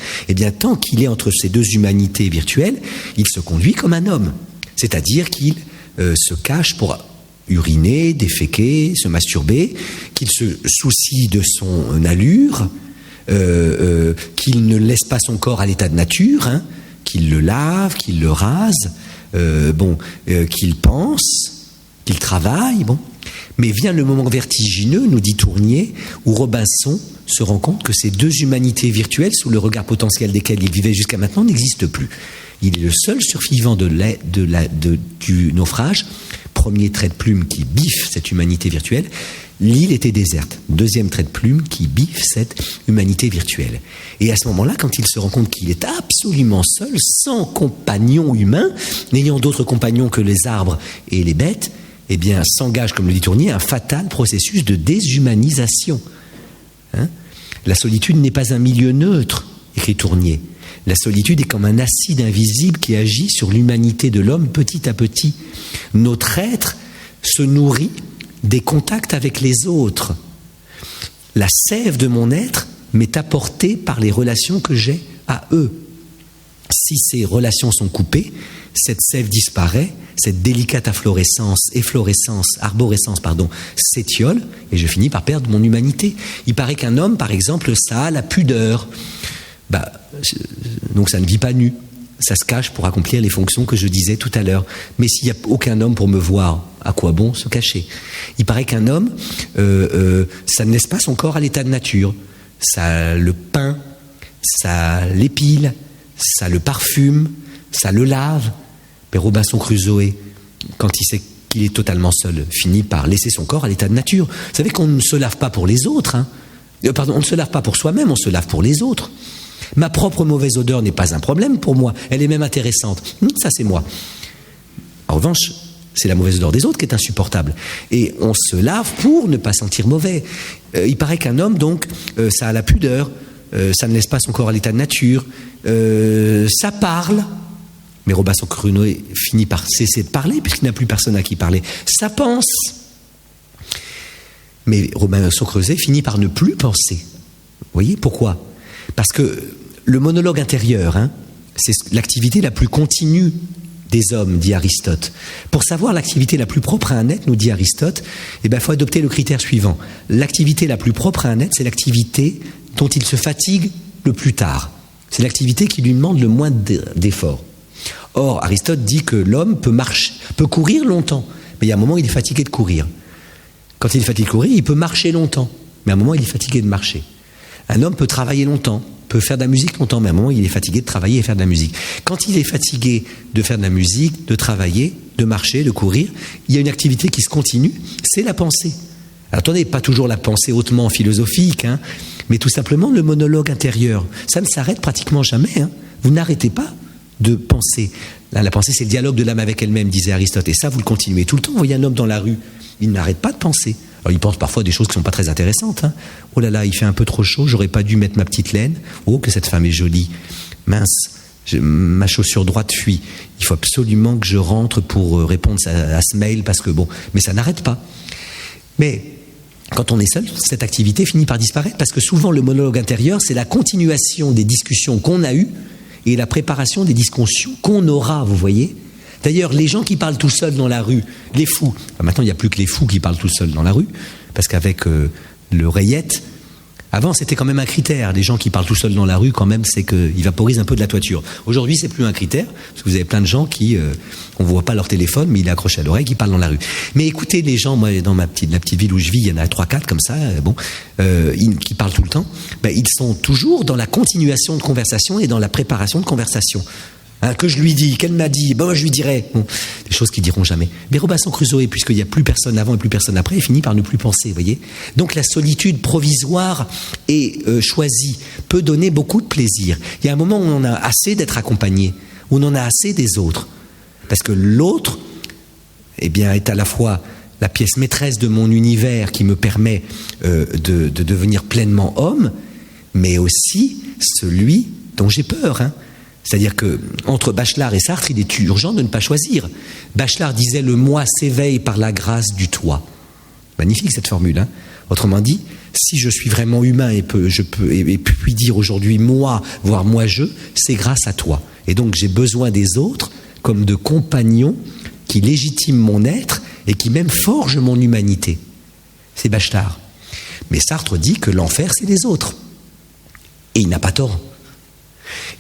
Tant qu'il est entre ces deux humanités virtuelles, il se conduit comme un homme, c'est-à-dire qu'il se cache pour uriner, déféquer, se masturber, qu'il se soucie de son allure, qu'il ne laisse pas son corps à l'état de nature, qu'il le lave, qu'il le rase, qu'il pense, qu'il travaille, Mais vient le moment vertigineux, nous dit Tournier, où Robinson se rend compte que ces deux humanités virtuelles, sous le regard potentiel desquelles il vivait jusqu'à maintenant, n'existent plus. Il est le seul survivant du naufrage, premier trait de plume qui biffe cette humanité virtuelle, L'île était déserte. Deuxième trait de plume qui biffe cette humanité virtuelle. Et à ce moment-là, quand il se rend compte qu'il est absolument seul, sans compagnon humain, n'ayant d'autres compagnons que les arbres et les bêtes, eh bien, s'engage, comme le dit Tournier, un fatal processus de déshumanisation. La solitude n'est pas un milieu neutre, écrit Tournier. La solitude est comme un acide invisible qui agit sur l'humanité de l'homme petit à petit. Notre être se nourrit des contacts avec les autres. La sève de mon être m'est apportée par les relations que j'ai à eux. Si ces relations sont coupées, cette sève disparaît, cette délicate arborescence, s'étiole, et je finis par perdre mon humanité. Il paraît qu'un homme, par exemple, ça a la pudeur. Donc ça ne vit pas nu. Ça se cache pour accomplir les fonctions que je disais tout à l'heure. Mais s'il n'y a aucun homme pour me voir, à quoi bon se cacher? Il paraît qu'un homme, ça ne laisse pas son corps à l'état de nature. Ça le peint, ça l'épile, ça le parfume, ça le lave. Mais Robinson Crusoe, quand il sait qu'il est totalement seul, finit par laisser son corps à l'état de nature. Vous savez qu'on ne se lave pas pour les autres. On ne se lave pas pour soi-même, on se lave pour les autres. Ma propre mauvaise odeur n'est pas un problème pour moi, elle est même intéressante. Ça, c'est moi. En revanche, c'est la mauvaise odeur des autres qui est insupportable. Et on se lave pour ne pas sentir mauvais. Il paraît qu'un homme, donc, ça a la pudeur, ça ne laisse pas son corps à l'état de nature, ça parle. Mais Robinson Crusoe finit par cesser de parler puisqu'il n'a plus personne à qui parler. Ça pense. Mais Robinson Crusoe finit par ne plus penser. Vous voyez pourquoi? Parce que le monologue intérieur, c'est l'activité la plus continue des hommes, dit Aristote. Pour savoir l'activité la plus propre à un être, nous dit Aristote, il faut adopter le critère suivant. L'activité la plus propre à un être, c'est l'activité dont il se fatigue le plus tard. C'est l'activité qui lui demande le moins d'efforts. Or, Aristote dit que l'homme peut courir longtemps, mais il y a un moment où il est fatigué de courir. Quand il est fatigué de courir, il peut marcher longtemps, mais à un moment, il est fatigué de marcher. Un homme peut travailler longtemps, peut faire de la musique longtemps, mais à un moment, il est fatigué de travailler et faire de la musique. Quand il est fatigué de faire de la musique, de travailler, de marcher, de courir, il y a une activité qui se continue, c'est la pensée. Alors, attendez, pas toujours la pensée hautement philosophique, mais tout simplement le monologue intérieur. Ça ne s'arrête pratiquement jamais. Vous n'arrêtez pas de penser. La pensée, c'est le dialogue de l'âme avec elle-même, disait Aristote. Et ça, vous le continuez tout le temps. Vous voyez un homme dans la rue, il n'arrête pas de penser. Alors, il pense parfois des choses qui ne sont pas très intéressantes. Oh là là, il fait un peu trop chaud, j'aurais pas dû mettre ma petite laine. Oh, que cette femme est jolie. Mince, ma chaussure droite fuit. Il faut absolument que je rentre pour répondre à ce mail, parce que bon, mais ça n'arrête pas. Mais quand on est seul, cette activité finit par disparaître, parce que souvent le monologue intérieur, c'est la continuation des discussions qu'on a eues et la préparation des discussions qu'on aura, vous voyez. D'ailleurs, les gens qui parlent tout seuls dans la rue, les fous, maintenant il n'y a plus que les fous qui parlent tout seuls dans la rue, parce qu'avec l'oreillette, avant c'était quand même un critère, les gens qui parlent tout seuls dans la rue, quand même, c'est qu'ils vaporisent un peu de la toiture. Aujourd'hui, c'est plus un critère, parce que vous avez plein de gens qui, on ne voit pas leur téléphone, mais il est accroché à l'oreille, qui parlent dans la rue. Mais écoutez, les gens, moi, dans la petite ville où je vis, il y en a 3-4 comme ça, qui parlent tout le temps, ils sont toujours dans la continuation de conversation et dans la préparation de conversation. Que je lui dis, qu'elle m'a dit, moi je lui dirai. Bon, des choses qu'ils diront jamais. Mais Robinson Crusoe, puisqu'il n'y a plus personne avant et plus personne après, il finit par ne plus penser, vous voyez. Donc la solitude provisoire et choisie peut donner beaucoup de plaisir. Il y a un moment où on a assez d'être accompagné, où on en a assez des autres. Parce que l'autre, est à la fois la pièce maîtresse de mon univers qui me permet de devenir pleinement homme, mais aussi celui dont j'ai peur, C'est-à-dire que entre Bachelard et Sartre, il est urgent de ne pas choisir. Bachelard disait « le moi s'éveille par la grâce du toi ». Magnifique cette formule. Autrement dit, si je suis vraiment humain et puis dire aujourd'hui moi, voire moi-je, c'est grâce à toi. Et donc j'ai besoin des autres comme de compagnons qui légitiment mon être et qui même forgent mon humanité. C'est Bachelard. Mais Sartre dit que l'enfer, c'est les autres. Et il n'a pas tort.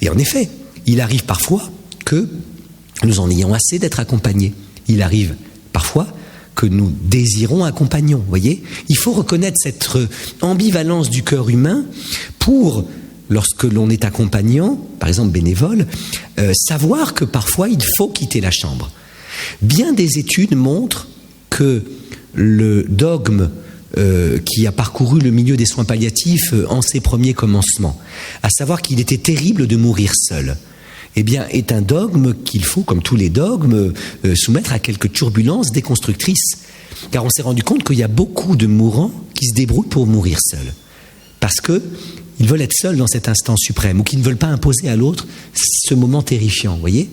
Et en effet, il arrive parfois que nous en ayons assez d'être accompagnés. Il arrive parfois que nous désirons un compagnon, vous voyez. Il faut reconnaître cette ambivalence du cœur humain pour, lorsque l'on est accompagnant, par exemple bénévole, savoir que parfois il faut quitter la chambre. Bien des études montrent que le dogme qui a parcouru le milieu des soins palliatifs en ses premiers commencements, à savoir qu'il était terrible de mourir seul, eh bien, est un dogme qu'il faut, comme tous les dogmes, soumettre à quelques turbulences déconstructrices. Car on s'est rendu compte qu'il y a beaucoup de mourants qui se débrouillent pour mourir seuls. Parce qu'ils veulent être seuls dans cet instant suprême, ou qu'ils ne veulent pas imposer à l'autre ce moment terrifiant, vous voyez ?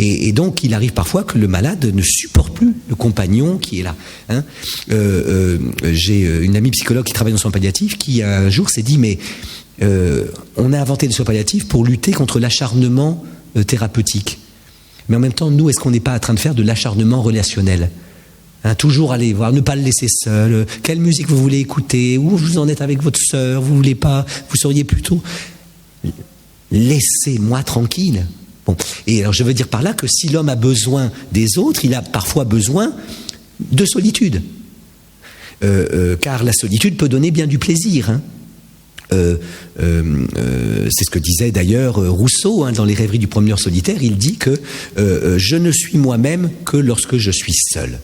Et donc, il arrive parfois que le malade ne supporte plus le compagnon qui est là. Hein. J'ai une amie psychologue qui travaille dans le soin palliatif qui, un jour, s'est dit, mais on a inventé les soins palliatifs pour lutter contre l'acharnement thérapeutique. Mais en même temps, nous, est-ce qu'on n'est pas en train de faire de l'acharnement relationnel ? Hein, toujours aller voir, ne pas le laisser seul. Quelle musique vous voulez écouter ? Où vous en êtes avec votre sœur ? Vous voulez pas ? Vous seriez plutôt... Laissez-moi tranquille. Bon. Et alors je veux dire par là que si l'homme a besoin des autres, il a parfois besoin de solitude. Car la solitude peut donner bien du plaisir. Hein. C'est ce que disait d'ailleurs Rousseau hein, dans les rêveries du promeneur solitaire. Il dit que je ne suis moi-même que lorsque je suis seul.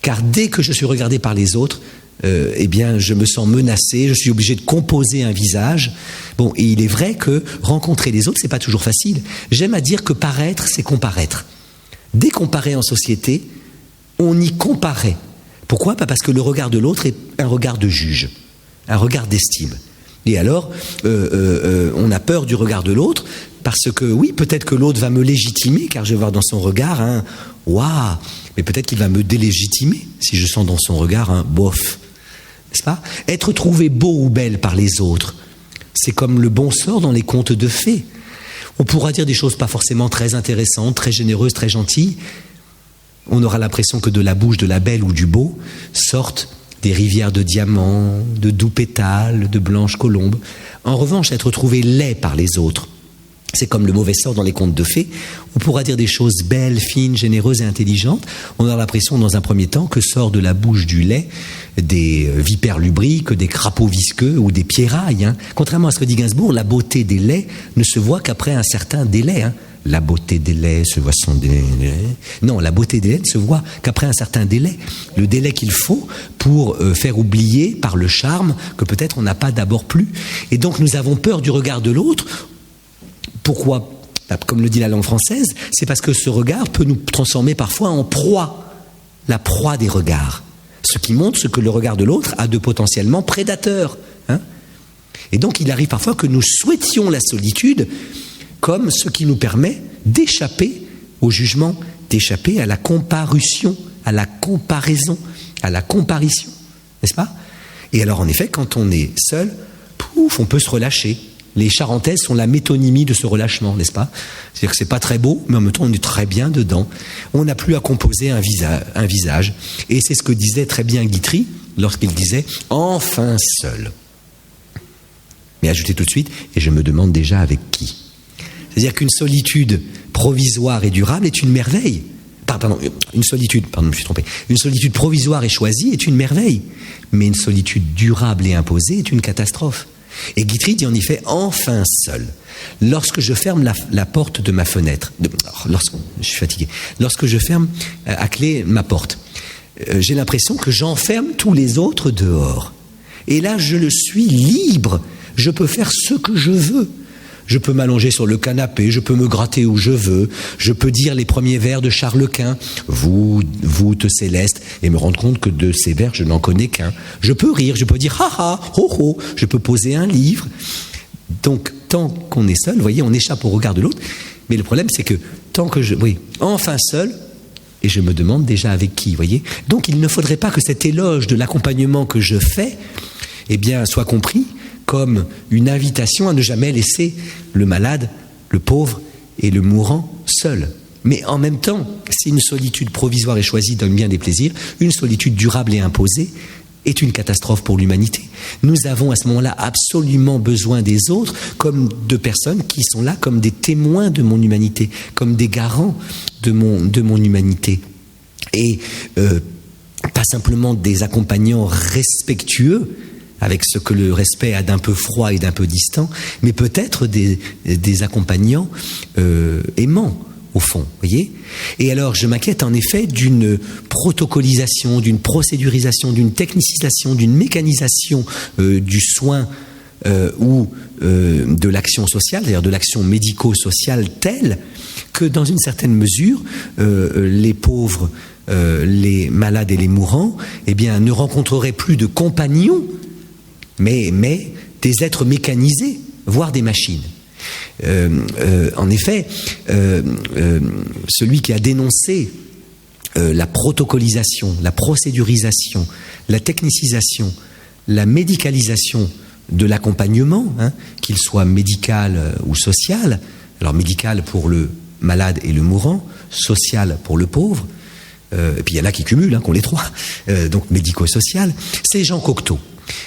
Car dès que je suis regardé par les autres, eh bien, je me sens menacé, je suis obligé de composer un visage. Bon, et il est vrai que rencontrer les autres, c'est pas toujours facile. J'aime à dire que paraître, c'est comparaître. Dès qu'on paraît en société, on y comparaît. Pourquoi ? Pas parce que le regard de l'autre est un regard de juge, un regard d'estime. Et alors, on a peur du regard de l'autre, parce que oui, peut-être que l'autre va me légitimer, car je vais voir dans son regard un « waouh », mais peut-être qu'il va me délégitimer, si je sens dans son regard un « bof ». N'est-ce pas ? Être trouvé beau ou belle par les autres, c'est comme le bon sort dans les contes de fées. On pourra dire des choses pas forcément très intéressantes, très généreuses, très gentilles. On aura l'impression que de la bouche de la belle ou du beau sortent des rivières de diamants, de doux pétales, de blanches colombes. En revanche, être trouvé laid par les autres, c'est comme le mauvais sort dans les contes de fées. On pourra dire des choses belles, fines, généreuses et intelligentes. On a l'impression, dans un premier temps, que sort de la bouche du lait des vipères lubriques, des crapauds visqueux ou des pierrailles. Hein. Contrairement à ce que dit Gainsbourg, la beauté des laits ne se voit qu'après un certain délai. Hein. La beauté des laits se voit sans délai. Non, la beauté des laits ne se voit qu'après un certain délai. Le délai qu'il faut pour faire oublier par le charme que peut-être on n'a pas d'abord plu. Et donc nous avons peur du regard de l'autre. Pourquoi ? Comme le dit la langue française, c'est parce que ce regard peut nous transformer parfois en proie, la proie des regards. Ce qui montre ce que le regard de l'autre a de potentiellement prédateur. Hein ? Et donc il arrive parfois que nous souhaitions la solitude comme ce qui nous permet d'échapper au jugement, d'échapper à la comparution, à la comparaison, à la comparition. N'est-ce pas ? Et alors en effet, quand on est seul, pouf, on peut se relâcher. Les Charentaises sont la métonymie de ce relâchement, n'est-ce pas ? C'est-à-dire que c'est pas très beau, mais en même temps on est très bien dedans. On n'a plus à composer un visage. Et c'est ce que disait très bien Guitry lorsqu'il disait « enfin seul ». Mais ajoutez tout de suite « et je me demande déjà avec qui ». C'est-à-dire qu'une solitude provisoire et durable est une merveille. Une solitude provisoire et choisie est une merveille. Mais une solitude durable et imposée est une catastrophe. Et Guitry dit en effet « enfin seul ». Lorsque je ferme la porte de ma fenêtre, je suis fatigué, lorsque je ferme à clé ma porte, j'ai l'impression que j'enferme tous les autres dehors. Et là, je le suis libre. Je peux faire ce que je veux. Je peux m'allonger sur le canapé, je peux me gratter où je veux, je peux dire les premiers vers de Charles Quint, voûte céleste, et me rendre compte que de ces vers, je n'en connais qu'un. Je peux rire, je peux dire ha ha, ho ho, je peux poser un livre. Donc, tant qu'on est seul, vous voyez, on échappe au regard de l'autre, mais le problème, c'est que enfin seul, et je me demande déjà avec qui, vous voyez. Donc, il ne faudrait pas que cet éloge de l'accompagnement que je fais, eh bien, soit compris comme une invitation à ne jamais laisser le malade, le pauvre et le mourant seuls. Mais en même temps, si une solitude provisoire et choisie donne bien des plaisirs, une solitude durable et imposée est une catastrophe pour l'humanité. Nous avons à ce moment-là absolument besoin des autres comme de personnes qui sont là comme des témoins de mon humanité, comme des garants de mon humanité. Et pas simplement des accompagnants respectueux, avec ce que le respect a d'un peu froid et d'un peu distant, mais peut-être des accompagnants aimants, au fond, voyez. Et alors, je m'inquiète en effet d'une protocolisation, d'une procédurisation, d'une technicisation, d'une mécanisation du soin ou de l'action sociale, c'est-à-dire de l'action médico-sociale telle que, dans une certaine mesure, les pauvres, les malades et les mourants, eh bien, ne rencontreraient plus de compagnons, mais des êtres mécanisés, voire des machines. En effet, celui qui a dénoncé la protocolisation, la procédurisation, la technicisation, la médicalisation de l'accompagnement, qu'il soit médical ou social, alors médical pour le malade et le mourant, social pour le pauvre, et puis il y en a qui cumulent, qui ont les trois, donc médico-social, c'est Jean Cocteau.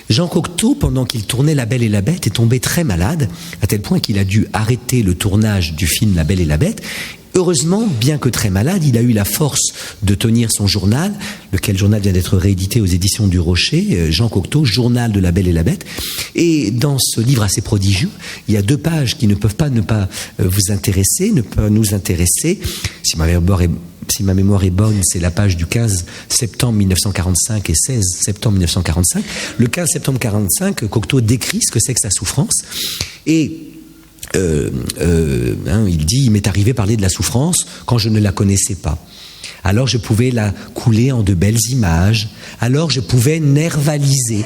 Jean Cocteau, pendant qu'il tournait La Belle et la Bête, est tombé très malade, à tel point qu'il a dû arrêter le tournage du film La Belle et la Bête. Heureusement, bien que très malade, il a eu la force de tenir son journal, lequel journal vient d'être réédité aux éditions du Rocher, Jean Cocteau, Journal de La Belle et la Bête. Et dans ce livre assez prodigieux, il y a 2 pages qui ne peuvent pas ne pas vous intéresser, ne pas nous intéresser. Si ma mémoire est bonne, c'est la page du 15 septembre 1945 et 16 septembre 1945. Le 15 septembre 1945, Cocteau décrit ce que c'est que sa souffrance. Et il dit, il m'est arrivé parler de la souffrance quand je ne la connaissais pas. Alors je pouvais la couler en de belles images. Alors je pouvais nervaliser.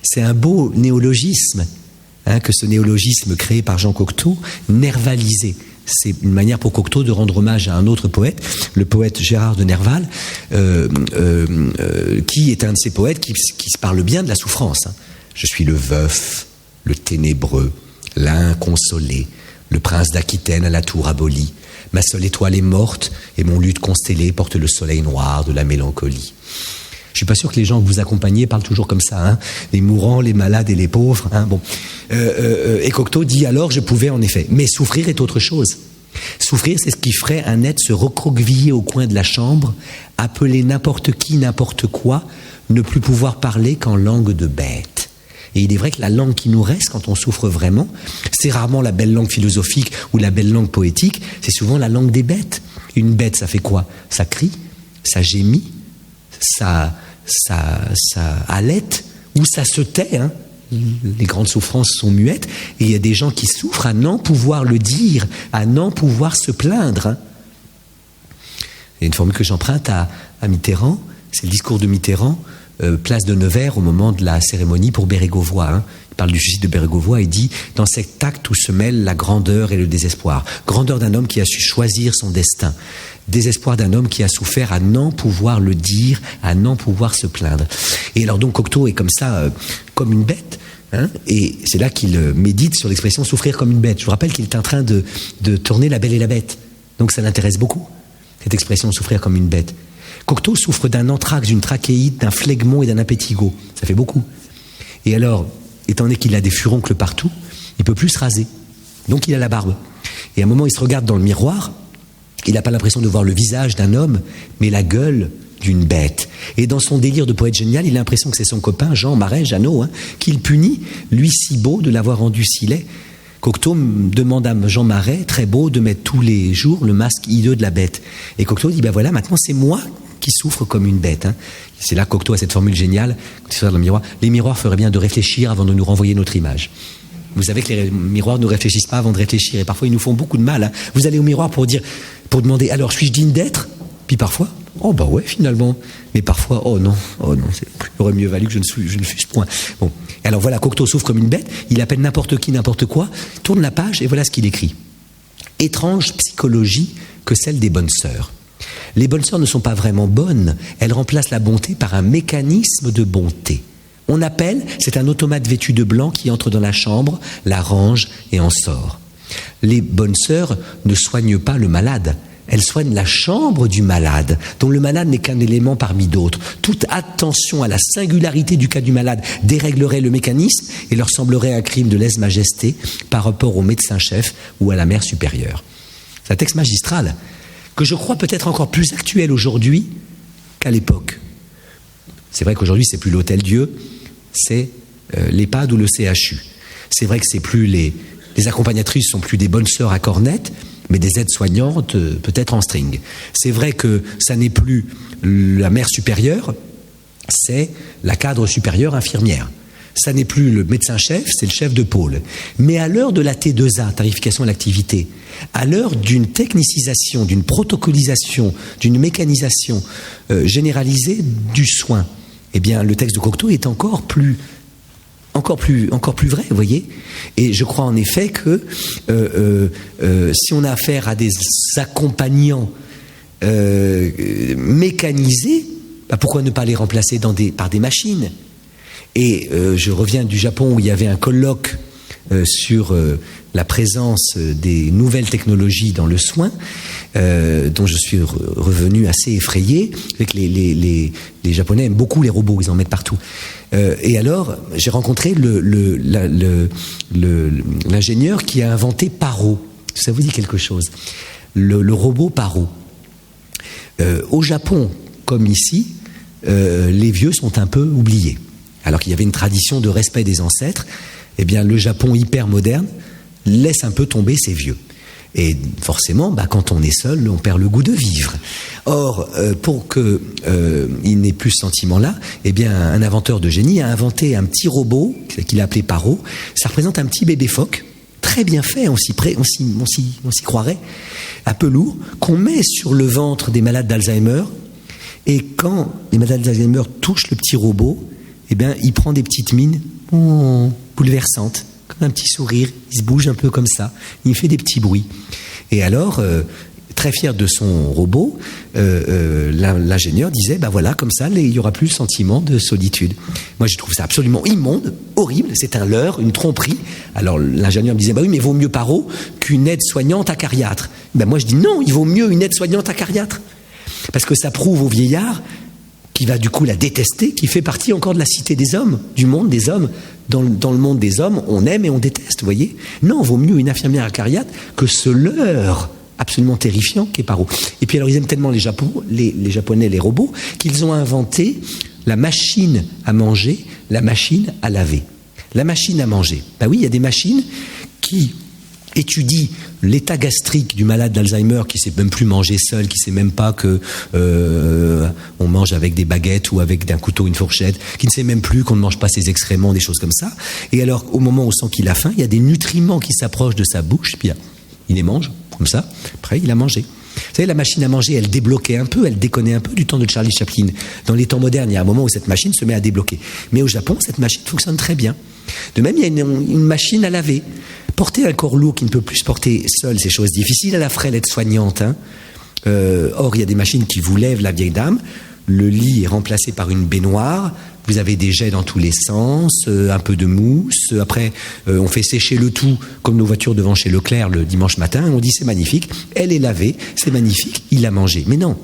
C'est un beau néologisme, que ce néologisme créé par Jean Cocteau, nervaliser. C'est une manière pour Cocteau de rendre hommage à un autre poète, le poète Gérard de Nerval, qui est un de ces poètes qui se parle bien de la souffrance. Je suis le veuf, le ténébreux, l'inconsolé, le prince d'Aquitaine à la tour abolie. Ma seule étoile est morte et mon luth constellé porte le soleil noir de la mélancolie. Je suis pas sûr que les gens que vous accompagnez parlent toujours comme ça, les mourants, les malades et les pauvres. Et Cocteau dit alors je pouvais en effet, mais souffrir est autre chose. Souffrir, c'est ce qui ferait un être se recroqueviller au coin de la chambre, appeler n'importe qui, n'importe quoi, ne plus pouvoir parler qu'en langue de bête. Et il est vrai que la langue qui nous reste quand on souffre vraiment, c'est rarement la belle langue philosophique ou la belle langue poétique, c'est souvent la langue des bêtes. Une bête, ça fait quoi? Ça crie, ça gémit, ça halète, ou ça se tait. Les grandes souffrances sont muettes, et il y a des gens qui souffrent à n'en pouvoir le dire, à n'en pouvoir se plaindre. Il y a une formule que j'emprunte à Mitterrand, c'est le discours de Mitterrand, place de Nevers au moment de la cérémonie pour Bérégovoy. Il parle du suicide de Bérégovoy et dit « Dans cet acte où se mêlent la grandeur et le désespoir. Grandeur d'un homme qui a su choisir son destin. Désespoir d'un homme qui a souffert à n'en pouvoir le dire, à n'en pouvoir se plaindre. » Et alors donc Cocteau est comme ça, comme une bête. Et c'est là qu'il médite sur l'expression « souffrir comme une bête ». Je vous rappelle qu'il est en train de tourner La Belle et la Bête. Donc ça l'intéresse beaucoup, cette expression « souffrir comme une bête ». Cocteau souffre d'un anthrax, d'une trachéite, d'un phlegmon et d'un impétigo. Ça fait beaucoup. Et alors, étant donné qu'il a des furoncles partout, il ne peut plus se raser. Donc il a la barbe. Et à un moment, il se regarde dans le miroir. Il n'a pas l'impression de voir le visage d'un homme, mais la gueule d'une bête. Et dans son délire de poète génial, il a l'impression que c'est son copain, Jean Marais, Jeannot, qu'il punit, lui si beau, de l'avoir rendu si laid. Cocteau demande à Jean Marais, très beau, de mettre tous les jours le masque hideux de la bête. Et Cocteau dit, voilà, maintenant c'est moi qui souffre comme une bête. C'est là que Cocteau a cette formule géniale, quand il se regarde dans le miroir. Les miroirs feraient bien de réfléchir avant de nous renvoyer notre image. Vous savez que les miroirs ne réfléchissent pas avant de réfléchir, et parfois ils nous font beaucoup de mal. Vous allez au miroir pour demander, alors suis-je digne d'être? Puis parfois, oh bah ouais finalement. Mais parfois, oh non, il aurait mieux valu que je ne fusse point. Bon, alors voilà, Cocteau souffre comme une bête, il appelle n'importe qui, n'importe quoi, tourne la page et voilà ce qu'il écrit. Étrange psychologie que celle des bonnes sœurs. Les bonnes sœurs ne sont pas vraiment bonnes, elles remplacent la bonté par un mécanisme de bonté. On appelle, c'est un automate vêtu de blanc qui entre dans la chambre, la range et en sort. Les bonnes sœurs ne soignent pas le malade, elles soignent la chambre du malade, dont le malade n'est qu'un élément parmi d'autres. Toute attention à la singularité du cas du malade déréglerait le mécanisme et leur semblerait un crime de lèse-majesté par rapport au médecin-chef ou à la mère supérieure. C'est un texte magistral que je crois peut-être encore plus actuel aujourd'hui qu'à l'époque. C'est vrai qu'aujourd'hui, c'est plus l'Hôtel-Dieu, c'est l'EHPAD ou le CHU. C'est vrai que c'est plus les accompagnatrices sont plus des bonnes sœurs à cornette, mais des aides-soignantes peut-être en string. C'est vrai que ça n'est plus la mère supérieure, c'est la cadre supérieure infirmière. Ça n'est plus le médecin-chef, c'est le chef de pôle. Mais à l'heure de la T2A, tarification de l'activité, à l'heure d'une technicisation, d'une protocolisation, d'une mécanisation généralisée du soin, eh bien, le texte de Cocteau est encore plus vrai, vous voyez. Et je crois en effet que si on a affaire à des accompagnants mécanisés, bah pourquoi ne pas les remplacer par des machines? Et je reviens du Japon où il y avait un colloque sur la présence des nouvelles technologies dans le soin, dont je suis revenu assez effrayé. Avec les Japonais aiment beaucoup les robots, ils en mettent partout. Et alors, j'ai rencontré l'ingénieur qui a inventé Paro. Ça vous dit quelque chose? Le robot Paro. Au Japon, comme ici, les vieux sont un peu oubliés. Alors qu'il y avait une tradition de respect des ancêtres, eh bien le Japon hyper moderne laisse un peu tomber ses vieux. Et forcément, bah, quand on est seul, on perd le goût de vivre. Or, pour qu'il n'ait plus ce sentiment-là, eh bien un inventeur de génie a inventé un petit robot qu'il a appelé Paro. Ça représente un petit bébé phoque, très bien fait, on s'y croirait, un peu lourd, qu'on met sur le ventre des malades d'Alzheimer. Et quand les malades d'Alzheimer touchent le petit robot, eh bien, il prend des petites mines bouleversantes, comme un petit sourire, il se bouge un peu comme ça, il fait des petits bruits. Et alors, très fier de son robot, l'ingénieur disait, ben voilà, comme ça, il n'y aura plus le sentiment de solitude. Moi, je trouve ça absolument immonde, horrible, c'est un leurre, une tromperie. Alors, l'ingénieur me disait, bah oui, mais il vaut mieux Paro qu'une aide-soignante acariâtre. Ben moi, je dis non, il vaut mieux une aide-soignante acariâtre. Parce que ça prouve au vieillard qui va du coup la détester, qui fait partie encore de la cité des hommes, du monde des hommes. Dans le monde des hommes, on aime et on déteste, vous voyez. Non, vaut mieux une infirmière acariâtre que ce leurre absolument terrifiant qu'est Paro. Et puis alors, ils aiment tellement les Japonais, les robots, qu'ils ont inventé la machine à manger, la machine à laver. La machine à manger. Ben oui, il y a des machines qui étudie l'état gastrique du malade d'Alzheimer qui ne sait même plus manger seul, qui ne sait même pas que on mange avec des baguettes ou avec d'un couteau, une fourchette, qui ne sait même plus qu'on ne mange pas ses excréments, des choses comme ça. Et alors, au moment où on sent qu'il a faim, il y a des nutriments qui s'approchent de sa bouche, puis il les mange, comme ça, après il a mangé. Vous savez, la machine à manger, elle débloquait un peu, elle déconnait un peu du temps de Charlie Chaplin. Dans les temps modernes, il y a un moment où cette machine se met à débloquer. Mais au Japon, cette machine fonctionne très bien. De même, il y a une machine à laver. Porter un corps lourd qui ne peut plus se porter seul, c'est chose difficile. Elle a ferait l'aide-soignante. Or, il y a des machines qui vous lèvent la vieille dame. Le lit est remplacé par une baignoire. Vous avez des jets dans tous les sens, un peu de mousse. Après, on fait sécher le tout, comme nos voitures devant chez Leclerc le dimanche matin. On dit c'est magnifique. Elle est lavée, c'est magnifique. Il a mangé. Mais non.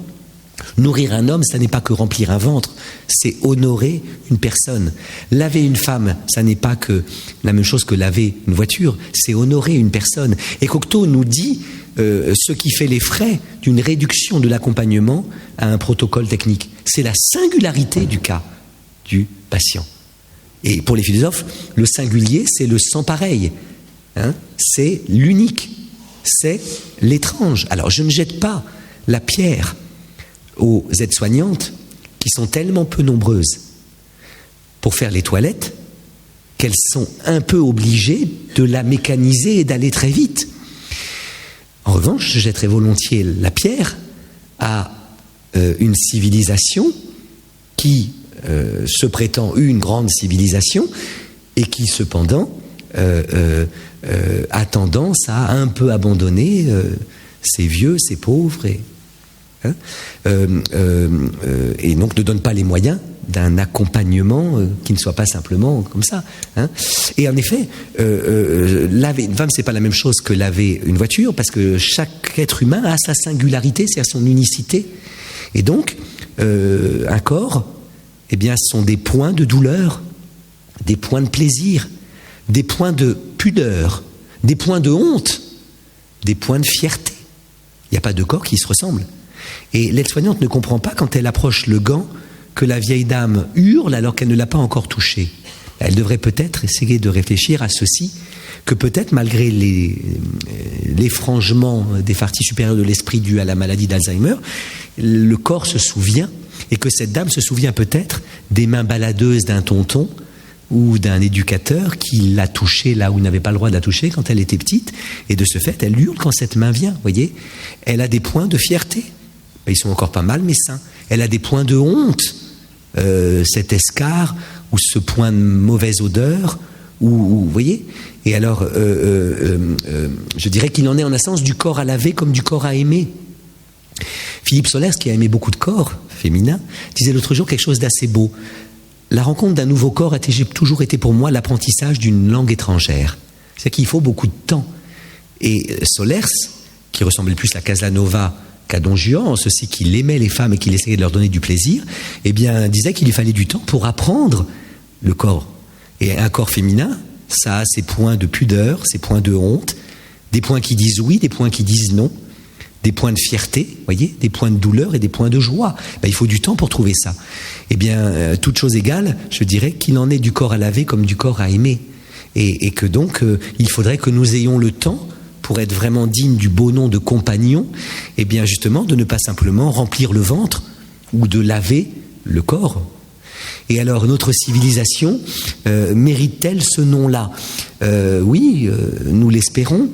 Nourrir un homme, ça n'est pas que remplir un ventre, c'est honorer une personne. Laver une femme, ça n'est pas que la même chose que laver une voiture, c'est honorer une personne. Et Cocteau nous dit ce qui fait les frais d'une réduction de l'accompagnement à un protocole technique. C'est la singularité du cas du patient. Et pour les philosophes, le singulier, c'est le sans pareil. C'est l'unique, c'est l'étrange. Alors je ne jette pas la pierre aux aides-soignantes qui sont tellement peu nombreuses pour faire les toilettes qu'elles sont un peu obligées de la mécaniser et d'aller très vite. En revanche, je jetterai volontiers la pierre à une civilisation qui se prétend une grande civilisation et qui et a tendance à un peu abandonner ces vieux, ces pauvres et donc ne donne pas les moyens d'un accompagnement qui ne soit pas simplement comme ça. Et en effet, laver une femme, c'est pas la même chose que laver une voiture, parce que chaque être humain a sa singularité, c'est à son unicité. Et donc, un corps, eh bien, sont des points de douleur, des points de plaisir, des points de pudeur, des points de honte, des points de fierté. Il n'y a pas de corps qui se ressemble. Et l'aide-soignante ne comprend pas, quand elle approche le gant, que la vieille dame hurle alors qu'elle ne l'a pas encore touché. Elle devrait peut-être essayer de réfléchir à ceci, que peut-être, malgré l'effrangement des parties supérieures de l'esprit dû à la maladie d'Alzheimer, le corps se souvient, et que cette dame se souvient peut-être des mains baladeuses d'un tonton ou d'un éducateur qui l'a touchée là où il n'avait pas le droit de la toucher quand elle était petite, et de ce fait, elle hurle quand cette main vient, voyez. Elle a des points de fierté. Ils sont encore pas mal, mais sains. Elle a des points de honte, cet escar, ou ce point de mauvaise odeur, ou vous voyez. Et alors, je dirais qu'il en est en essence du corps à laver comme du corps à aimer. Philippe Solers, qui a aimé beaucoup de corps féminins, disait l'autre jour quelque chose d'assez beau. La rencontre d'un nouveau corps a toujours été pour moi l'apprentissage d'une langue étrangère. C'est qu'il faut beaucoup de temps. Et Solers, qui ressemblait plus à Casanova qu'à Don Juan, en ceci qu'il aimait les femmes et qu'il essayait de leur donner du plaisir, eh bien, disait qu'il lui fallait du temps pour apprendre le corps. Et un corps féminin, ça a ses points de pudeur, ses points de honte, des points qui disent oui, des points qui disent non, des points de fierté, voyez, des points de douleur et des points de joie. Ben, il faut du temps pour trouver ça. Eh bien, toute chose égale, je dirais qu'il en est du corps à laver comme du corps à aimer. Et que donc, il faudrait que nous ayons le temps, pour être vraiment digne du beau nom de compagnon, eh bien justement, de ne pas simplement remplir le ventre ou de laver le corps. Et alors, notre civilisation mérite-t-elle ce nom-là ? Oui, nous l'espérons,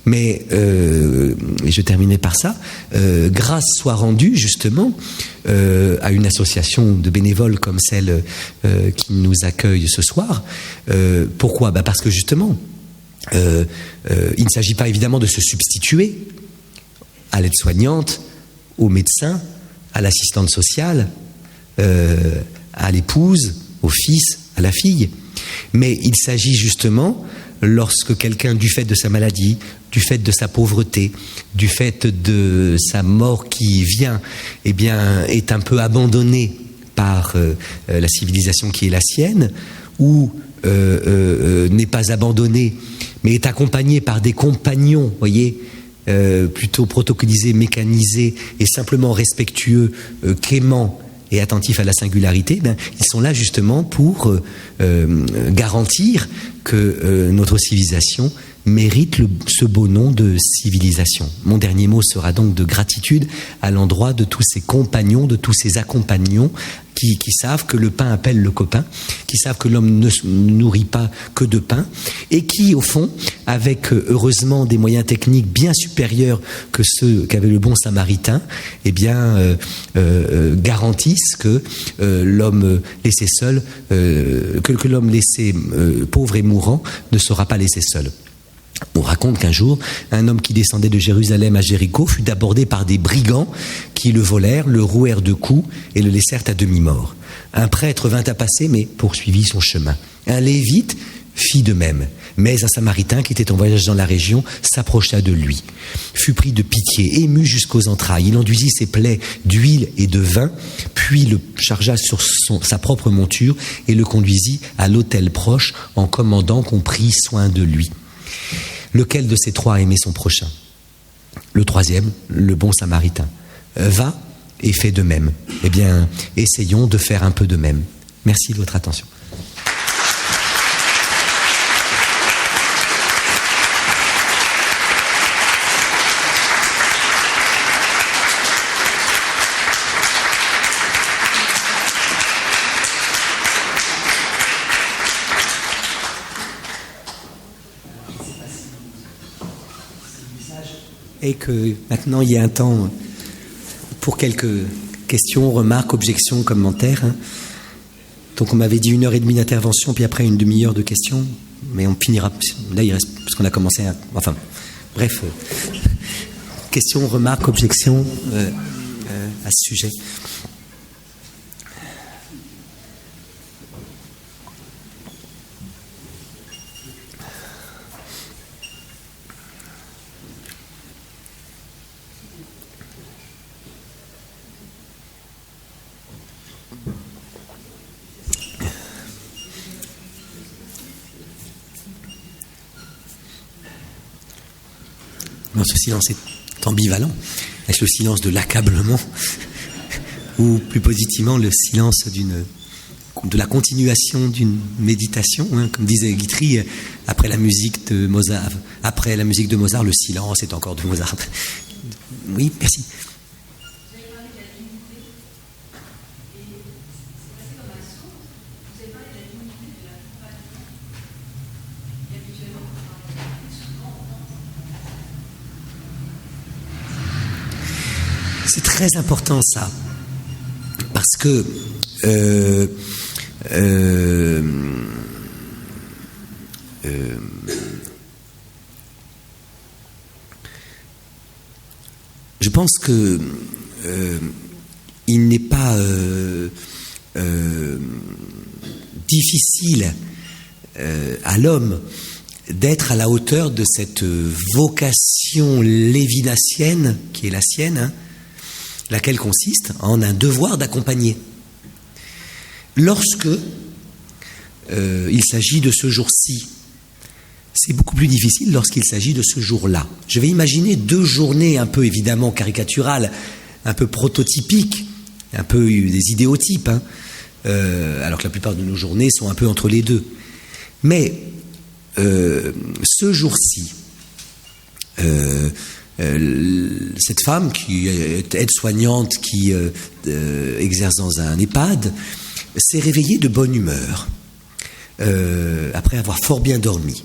mais je terminais par ça, grâce soit rendue justement à une association de bénévoles comme celle qui nous accueille ce soir. Pourquoi ? Parce que justement, il ne s'agit pas évidemment de se substituer à l'aide-soignante, au médecin, à l'assistante sociale, à l'épouse, au fils, à la fille. Mais il s'agit justement, lorsque quelqu'un, du fait de sa maladie, du fait de sa pauvreté, du fait de sa mort qui vient, eh bien, est un peu abandonné par la civilisation qui est la sienne, ou n'est pas abandonné, mais est accompagné par des compagnons, voyez, plutôt protocolisés, mécanisés, et simplement respectueux, cléments, et attentifs à la singularité, ben, ils sont là justement pour garantir que notre civilisation mérite ce beau nom de civilisation. Mon dernier mot sera donc de gratitude à l'endroit de tous ces compagnons, de tous ces accompagnants qui savent que le pain appelle le copain, qui savent que l'homme ne se nourrit pas que de pain, et qui, au fond, avec heureusement des moyens techniques bien supérieurs que ceux qu'avait le bon Samaritain, eh bien, garantissent que l'homme laissé seul, que l'homme laissé pauvre et mourant ne sera pas laissé seul. On raconte qu'un jour, un homme qui descendait de Jérusalem à Jéricho fut abordé par des brigands qui le volèrent, le rouèrent de coups et le laissèrent à demi-mort. Un prêtre vint à passer, mais poursuivit son chemin. Un lévite fit de même. Mais un Samaritain qui était en voyage dans la région s'approcha de lui, fut pris de pitié, ému jusqu'aux entrailles. Il enduisit ses plaies d'huile et de vin, puis le chargea sur sa propre monture et le conduisit à l'hôtel proche en commandant qu'on prît soin de lui. Lequel de ces trois aimait son prochain ? Le troisième, le bon Samaritain. Va et fais de même. Eh bien, essayons de faire un peu de même. Merci de votre attention. Et que maintenant il y a un temps pour quelques questions, remarques, objections, commentaires. Donc on m'avait dit 1h30 d'intervention, puis après une demi-heure de questions, mais on finira. Là il reste, parce qu'on a commencé à. Enfin, bref. Questions, remarques, objections à ce sujet. Ce silence est ambivalent. Est-ce le silence de l'accablement ou plus positivement le silence d'une de la continuation d'une méditation, hein, comme disait Guitry, après la musique de Mozart, le silence est encore de Mozart. Oui, merci. C'est très important ça, parce que je pense que il n'est pas difficile à l'homme d'être à la hauteur de cette vocation lévinassienne qui est la sienne, hein, laquelle consiste en un devoir d'accompagner. Lorsque il s'agit de ce jour-ci, c'est beaucoup plus difficile lorsqu'il s'agit de ce jour-là. Je vais imaginer 2 journées un peu évidemment caricaturales, un peu prototypiques, un peu des idéotypes, hein, alors que la plupart de nos journées sont un peu entre les deux. Mais ce jour-ci, cette femme qui est aide-soignante, qui exerce dans un EHPAD, s'est réveillée de bonne humeur, après avoir fort bien dormi.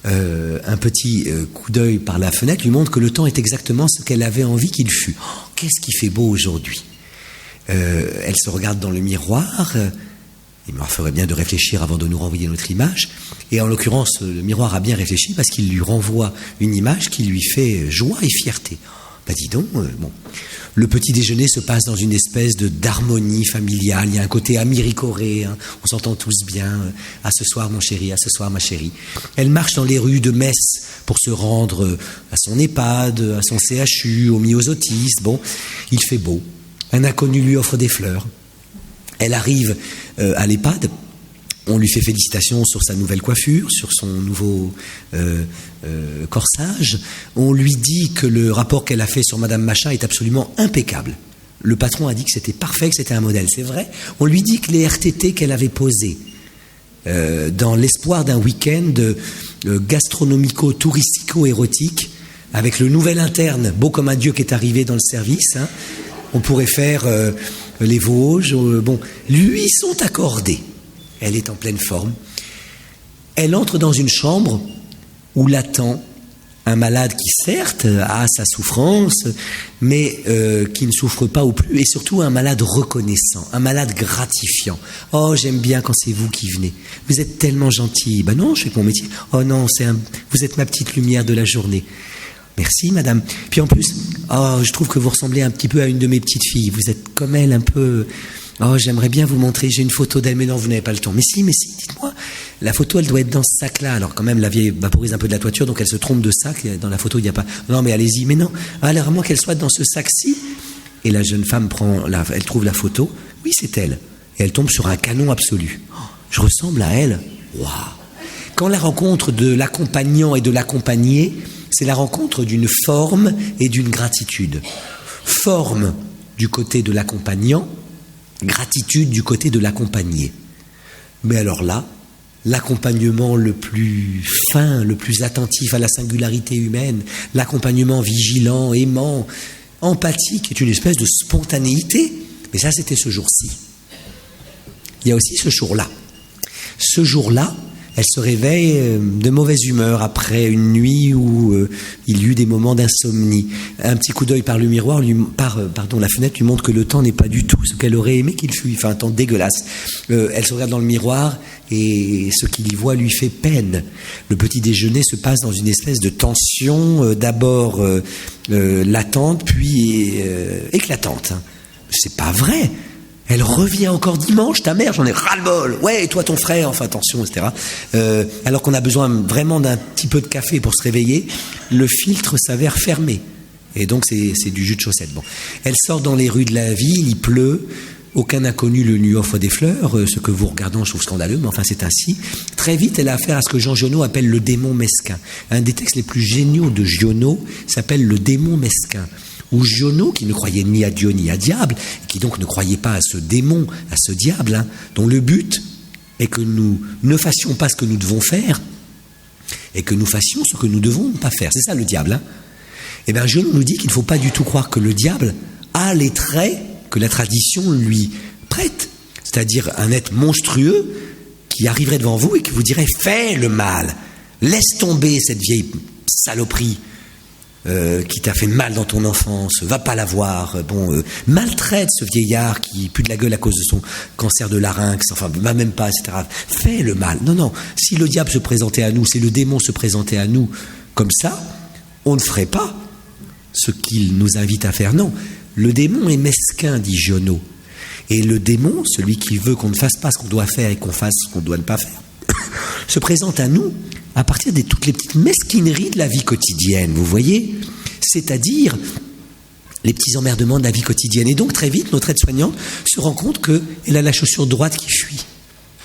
Un petit coup d'œil par la fenêtre lui montre que le temps est exactement ce qu'elle avait envie qu'il fût. Oh, qu'est-ce qui fait beau aujourd'hui? Elle se regarde dans le miroir. Il me ferait bien de réfléchir avant de nous renvoyer notre image. Et en l'occurrence, le miroir a bien réfléchi parce qu'il lui renvoie une image qui lui fait joie et fierté. Ben dis donc, bon. Le petit déjeuner se passe dans une espèce d'harmonie familiale. Il y a un côté américoré, hein. On s'entend tous bien. À ce soir, mon chéri, à ce soir, ma chérie. Elle marche dans les rues de Metz pour se rendre à son EHPAD, à son CHU, aux myosotistes. Bon, il fait beau. Un inconnu lui offre des fleurs. Elle arrive à l'EHPAD. On lui fait félicitations sur sa nouvelle coiffure, sur son nouveau corsage. On lui dit que le rapport qu'elle a fait sur Madame Machin est absolument impeccable. Le patron a dit que c'était parfait, que c'était un modèle. C'est vrai. On lui dit que les RTT qu'elle avait posés dans l'espoir d'un week-end gastronomico-touristico-érotique, avec le nouvel interne, beau comme un dieu qui est arrivé dans le service, hein, on pourrait faire les Vosges. Bon, lui sont accordés. Elle est en pleine forme. Elle entre dans une chambre où l'attend un malade qui, certes, a sa souffrance, mais qui ne souffre pas ou plus, et surtout un malade reconnaissant, un malade gratifiant. « Oh, j'aime bien quand c'est vous qui venez. Vous êtes tellement gentil. »« Ben non, je fais mon métier. »« Oh non, vous êtes ma petite lumière de la journée. »« Merci, madame. » Puis en plus, « Oh, je trouve que vous ressemblez un petit peu à une de mes petites filles. Vous êtes comme elle, un peu... » Oh, j'aimerais bien vous montrer, j'ai une photo d'elle, mais non, vous n'avez pas le temps. Mais si, dites-moi, la photo, elle doit être dans ce sac-là. Alors quand même, la vieille vaporise un peu de la toiture, donc elle se trompe de sac. Dans la photo, il n'y a pas... Non, mais allez-y, mais non. Alors à moins qu'elle soit dans ce sac-ci. Et la jeune femme elle trouve la photo. Oui, c'est elle. Et elle tombe sur un canon absolu. Oh, je ressemble à elle. Waouh! Quand la rencontre de l'accompagnant et de l'accompagné, c'est la rencontre d'une forme et d'une gratitude. Forme du côté de l'accompagnant, gratitude du côté de l'accompagné. Mais alors là, l'accompagnement le plus fin, le plus attentif à la singularité humaine, l'accompagnement vigilant, aimant, empathique, est une espèce de spontanéité. Mais ça, c'était ce jour-ci. Il y a aussi ce jour-là. Ce jour-là, elle se réveille de mauvaise humeur après une nuit où il y eut des moments d'insomnie. Un petit coup d'œil par le miroir, la fenêtre lui montre que le temps n'est pas du tout ce qu'elle aurait aimé qu'il fût. Enfin, un temps dégueulasse. Elle se regarde dans le miroir et ce qu'il y voit lui fait peine. Le petit déjeuner se passe dans une espèce de tension, d'abord latente, puis éclatante. C'est pas vrai. Elle revient encore dimanche, ta mère, j'en ai ras-le-bol. Ouais, et toi ton frère, enfin attention, etc. Alors qu'on a besoin vraiment d'un petit peu de café pour se réveiller, le filtre s'avère fermé. Et donc c'est du jus de chaussette. Bon. Elle sort dans les rues de la ville, il pleut, aucun inconnu lui offre des fleurs, ce que vous regardant je trouve scandaleux, mais enfin c'est ainsi. Très vite, elle a affaire à ce que Jean Giono appelle le démon mesquin. Un des textes les plus géniaux de Giono s'appelle le démon mesquin, Ou Giono, qui ne croyait ni à Dieu ni à diable, qui donc ne croyait pas à ce démon, à ce diable, hein, dont le but est que nous ne fassions pas ce que nous devons faire, et que nous fassions ce que nous devons pas faire. C'est ça le diable. Hein. Eh bien, Giono nous dit qu'il ne faut pas du tout croire que le diable a les traits que la tradition lui prête, c'est-à-dire un être monstrueux qui arriverait devant vous et qui vous dirait « Fais le mal, laisse tomber cette vieille saloperie qui t'a fait mal dans ton enfance, va pas la voir, maltraite ce vieillard qui pue de la gueule à cause de son cancer de larynx, enfin, va même pas, etc. Fais le mal. » Non, non, si le diable se présentait à nous, si le démon se présentait à nous comme ça, on ne ferait pas ce qu'il nous invite à faire. Non, le démon est mesquin, dit Giono. Et le démon, celui qui veut qu'on ne fasse pas ce qu'on doit faire et qu'on fasse ce qu'on ne doit pas faire, se présente à nous à partir de toutes les petites mesquineries de la vie quotidienne, vous voyez ? C'est-à-dire les petits emmerdements de la vie quotidienne. Et donc très vite, notre aide-soignante se rend compte qu'elle a la chaussure droite qui fuit,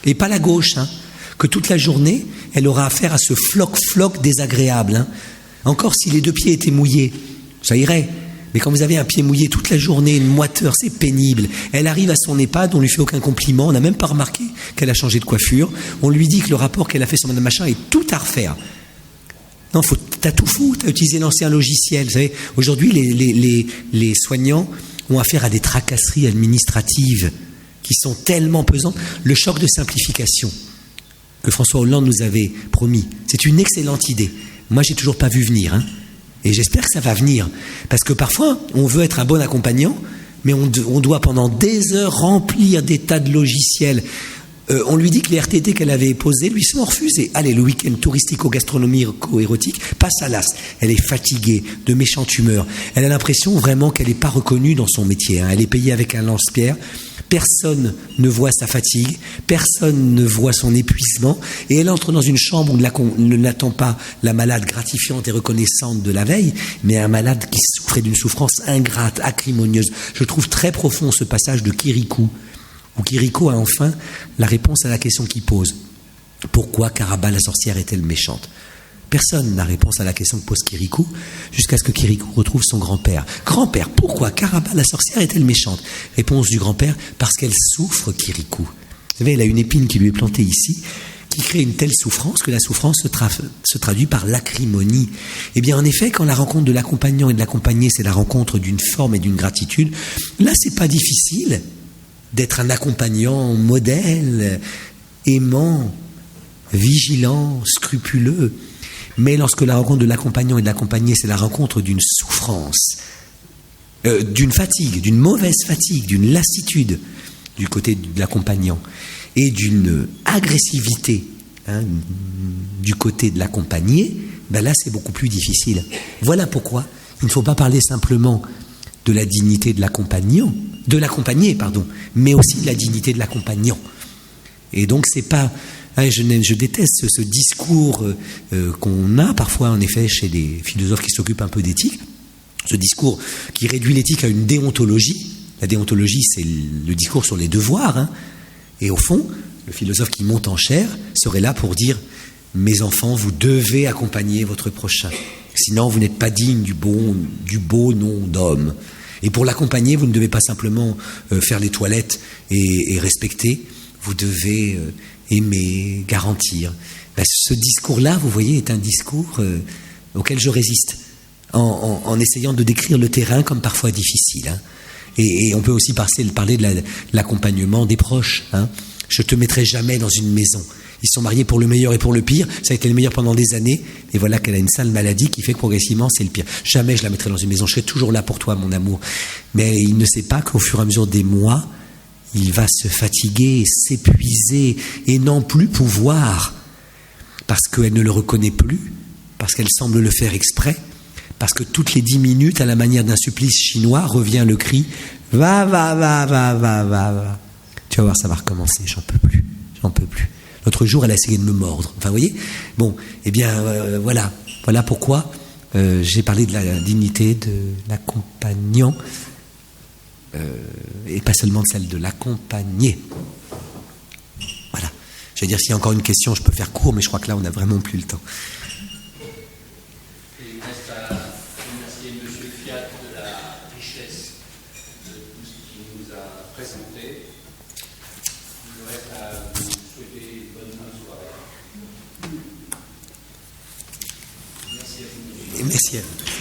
et pas la gauche, hein, que toute la journée, elle aura affaire à ce floc désagréable. Hein. Encore si les deux pieds étaient mouillés, ça irait. Mais quand vous avez un pied mouillé toute la journée, une moiteur, c'est pénible. Elle arrive à son EHPAD, on lui fait aucun compliment, on n'a même pas remarqué qu'elle a changé de coiffure. On lui dit que le rapport qu'elle a fait sur Madame Machin est tout à refaire. Non, t'as tout fou, t'as utilisé l'ancien logiciel. Vous savez, aujourd'hui, les soignants ont affaire à des tracasseries administratives qui sont tellement pesantes. Le choc de simplification que François Hollande nous avait promis, c'est une excellente idée. Moi, j'ai toujours pas vu venir, hein. Et j'espère que ça va venir. Parce que parfois, on veut être un bon accompagnant, mais on doit pendant des heures remplir des tas de logiciels. On lui dit que les RTT qu'elle avait posés lui sont refusés. Allez, le week-end touristico-gastronomico-érotique passe à l'as. Elle est fatiguée, de méchante humeur. Elle a l'impression vraiment qu'elle n'est pas reconnue dans son métier. Hein. Elle est payée avec un lance-pierre. Personne ne voit sa fatigue, personne ne voit son épuisement, et elle entre dans une chambre où ne l'attend pas la malade gratifiante et reconnaissante de la veille, mais un malade qui souffrait d'une souffrance ingrate, acrimonieuse. Je trouve très profond ce passage de Kirikou, où Kirikou a enfin la réponse à la question qu'il pose. Pourquoi Karaba la sorcière est-elle méchante ? Personne n'a réponse à la question que pose Kirikou, jusqu'à ce que Kirikou retrouve son grand-père. Grand-père, pourquoi Karaba la sorcière est-elle méchante ? Réponse du grand-père, parce qu'elle souffre, Kirikou. Vous savez, elle a une épine qui lui est plantée ici, qui crée une telle souffrance que la souffrance se traduit par l'acrimonie. Eh bien, en effet, quand la rencontre de l'accompagnant et de l'accompagné, c'est la rencontre d'une forme et d'une gratitude, là, c'est pas difficile d'être un accompagnant modèle, aimant, vigilant, scrupuleux. Mais lorsque la rencontre de l'accompagnant et de l'accompagné, c'est la rencontre d'une souffrance, d'une fatigue, d'une mauvaise fatigue, d'une lassitude du côté de l'accompagnant et d'une agressivité du côté de l'accompagné, ben là c'est beaucoup plus difficile. Voilà pourquoi il ne faut pas parler simplement de la dignité de l'accompagnant, de l'accompagné, mais aussi de la dignité de l'accompagnant. Et donc c'est pas... Je déteste ce discours qu'on a parfois en effet chez les philosophes qui s'occupent un peu d'éthique, ce discours qui réduit l'éthique à une déontologie. La déontologie, c'est le discours sur les devoirs, hein. Et au fond, le philosophe qui monte en chair serait là pour dire « Mes enfants, vous devez accompagner votre prochain, sinon vous n'êtes pas digne du beau nom d'homme. Et pour l'accompagner, vous ne devez pas simplement faire les toilettes et respecter, vous devez... aimer, garantir. Ben, ce discours-là, vous voyez, est un discours auquel je résiste, en essayant de décrire le terrain comme parfois difficile. Hein. Et on peut aussi parler de l'accompagnement des proches. Hein. Je te mettrai jamais dans une maison. Ils sont mariés pour le meilleur et pour le pire. Ça a été le meilleur pendant des années. Et voilà qu'elle a une sale maladie qui fait que progressivement, c'est le pire. Jamais je la mettrai dans une maison. Je serai toujours là pour toi, mon amour. Mais il ne sait pas qu'au fur et à mesure des mois, il va se fatiguer, s'épuiser et non plus pouvoir, parce qu'elle ne le reconnaît plus, parce qu'elle semble le faire exprès, parce que toutes les 10 minutes, à la manière d'un supplice chinois, revient le cri « Va, va, va, va, va, va, va ». Tu vas voir, ça va recommencer, j'en peux plus. L'autre jour, elle a essayé de me mordre. Enfin, vous voyez ? Bon, eh bien, voilà pourquoi j'ai parlé de la dignité de l'accompagnant, et pas seulement de celle de l'accompagner. Voilà. Je vais dire, s'il y a encore une question, je peux faire court, mais je crois que là, on n'a vraiment plus le temps. Et il reste à remercier M. Fiat de la Merci à vous.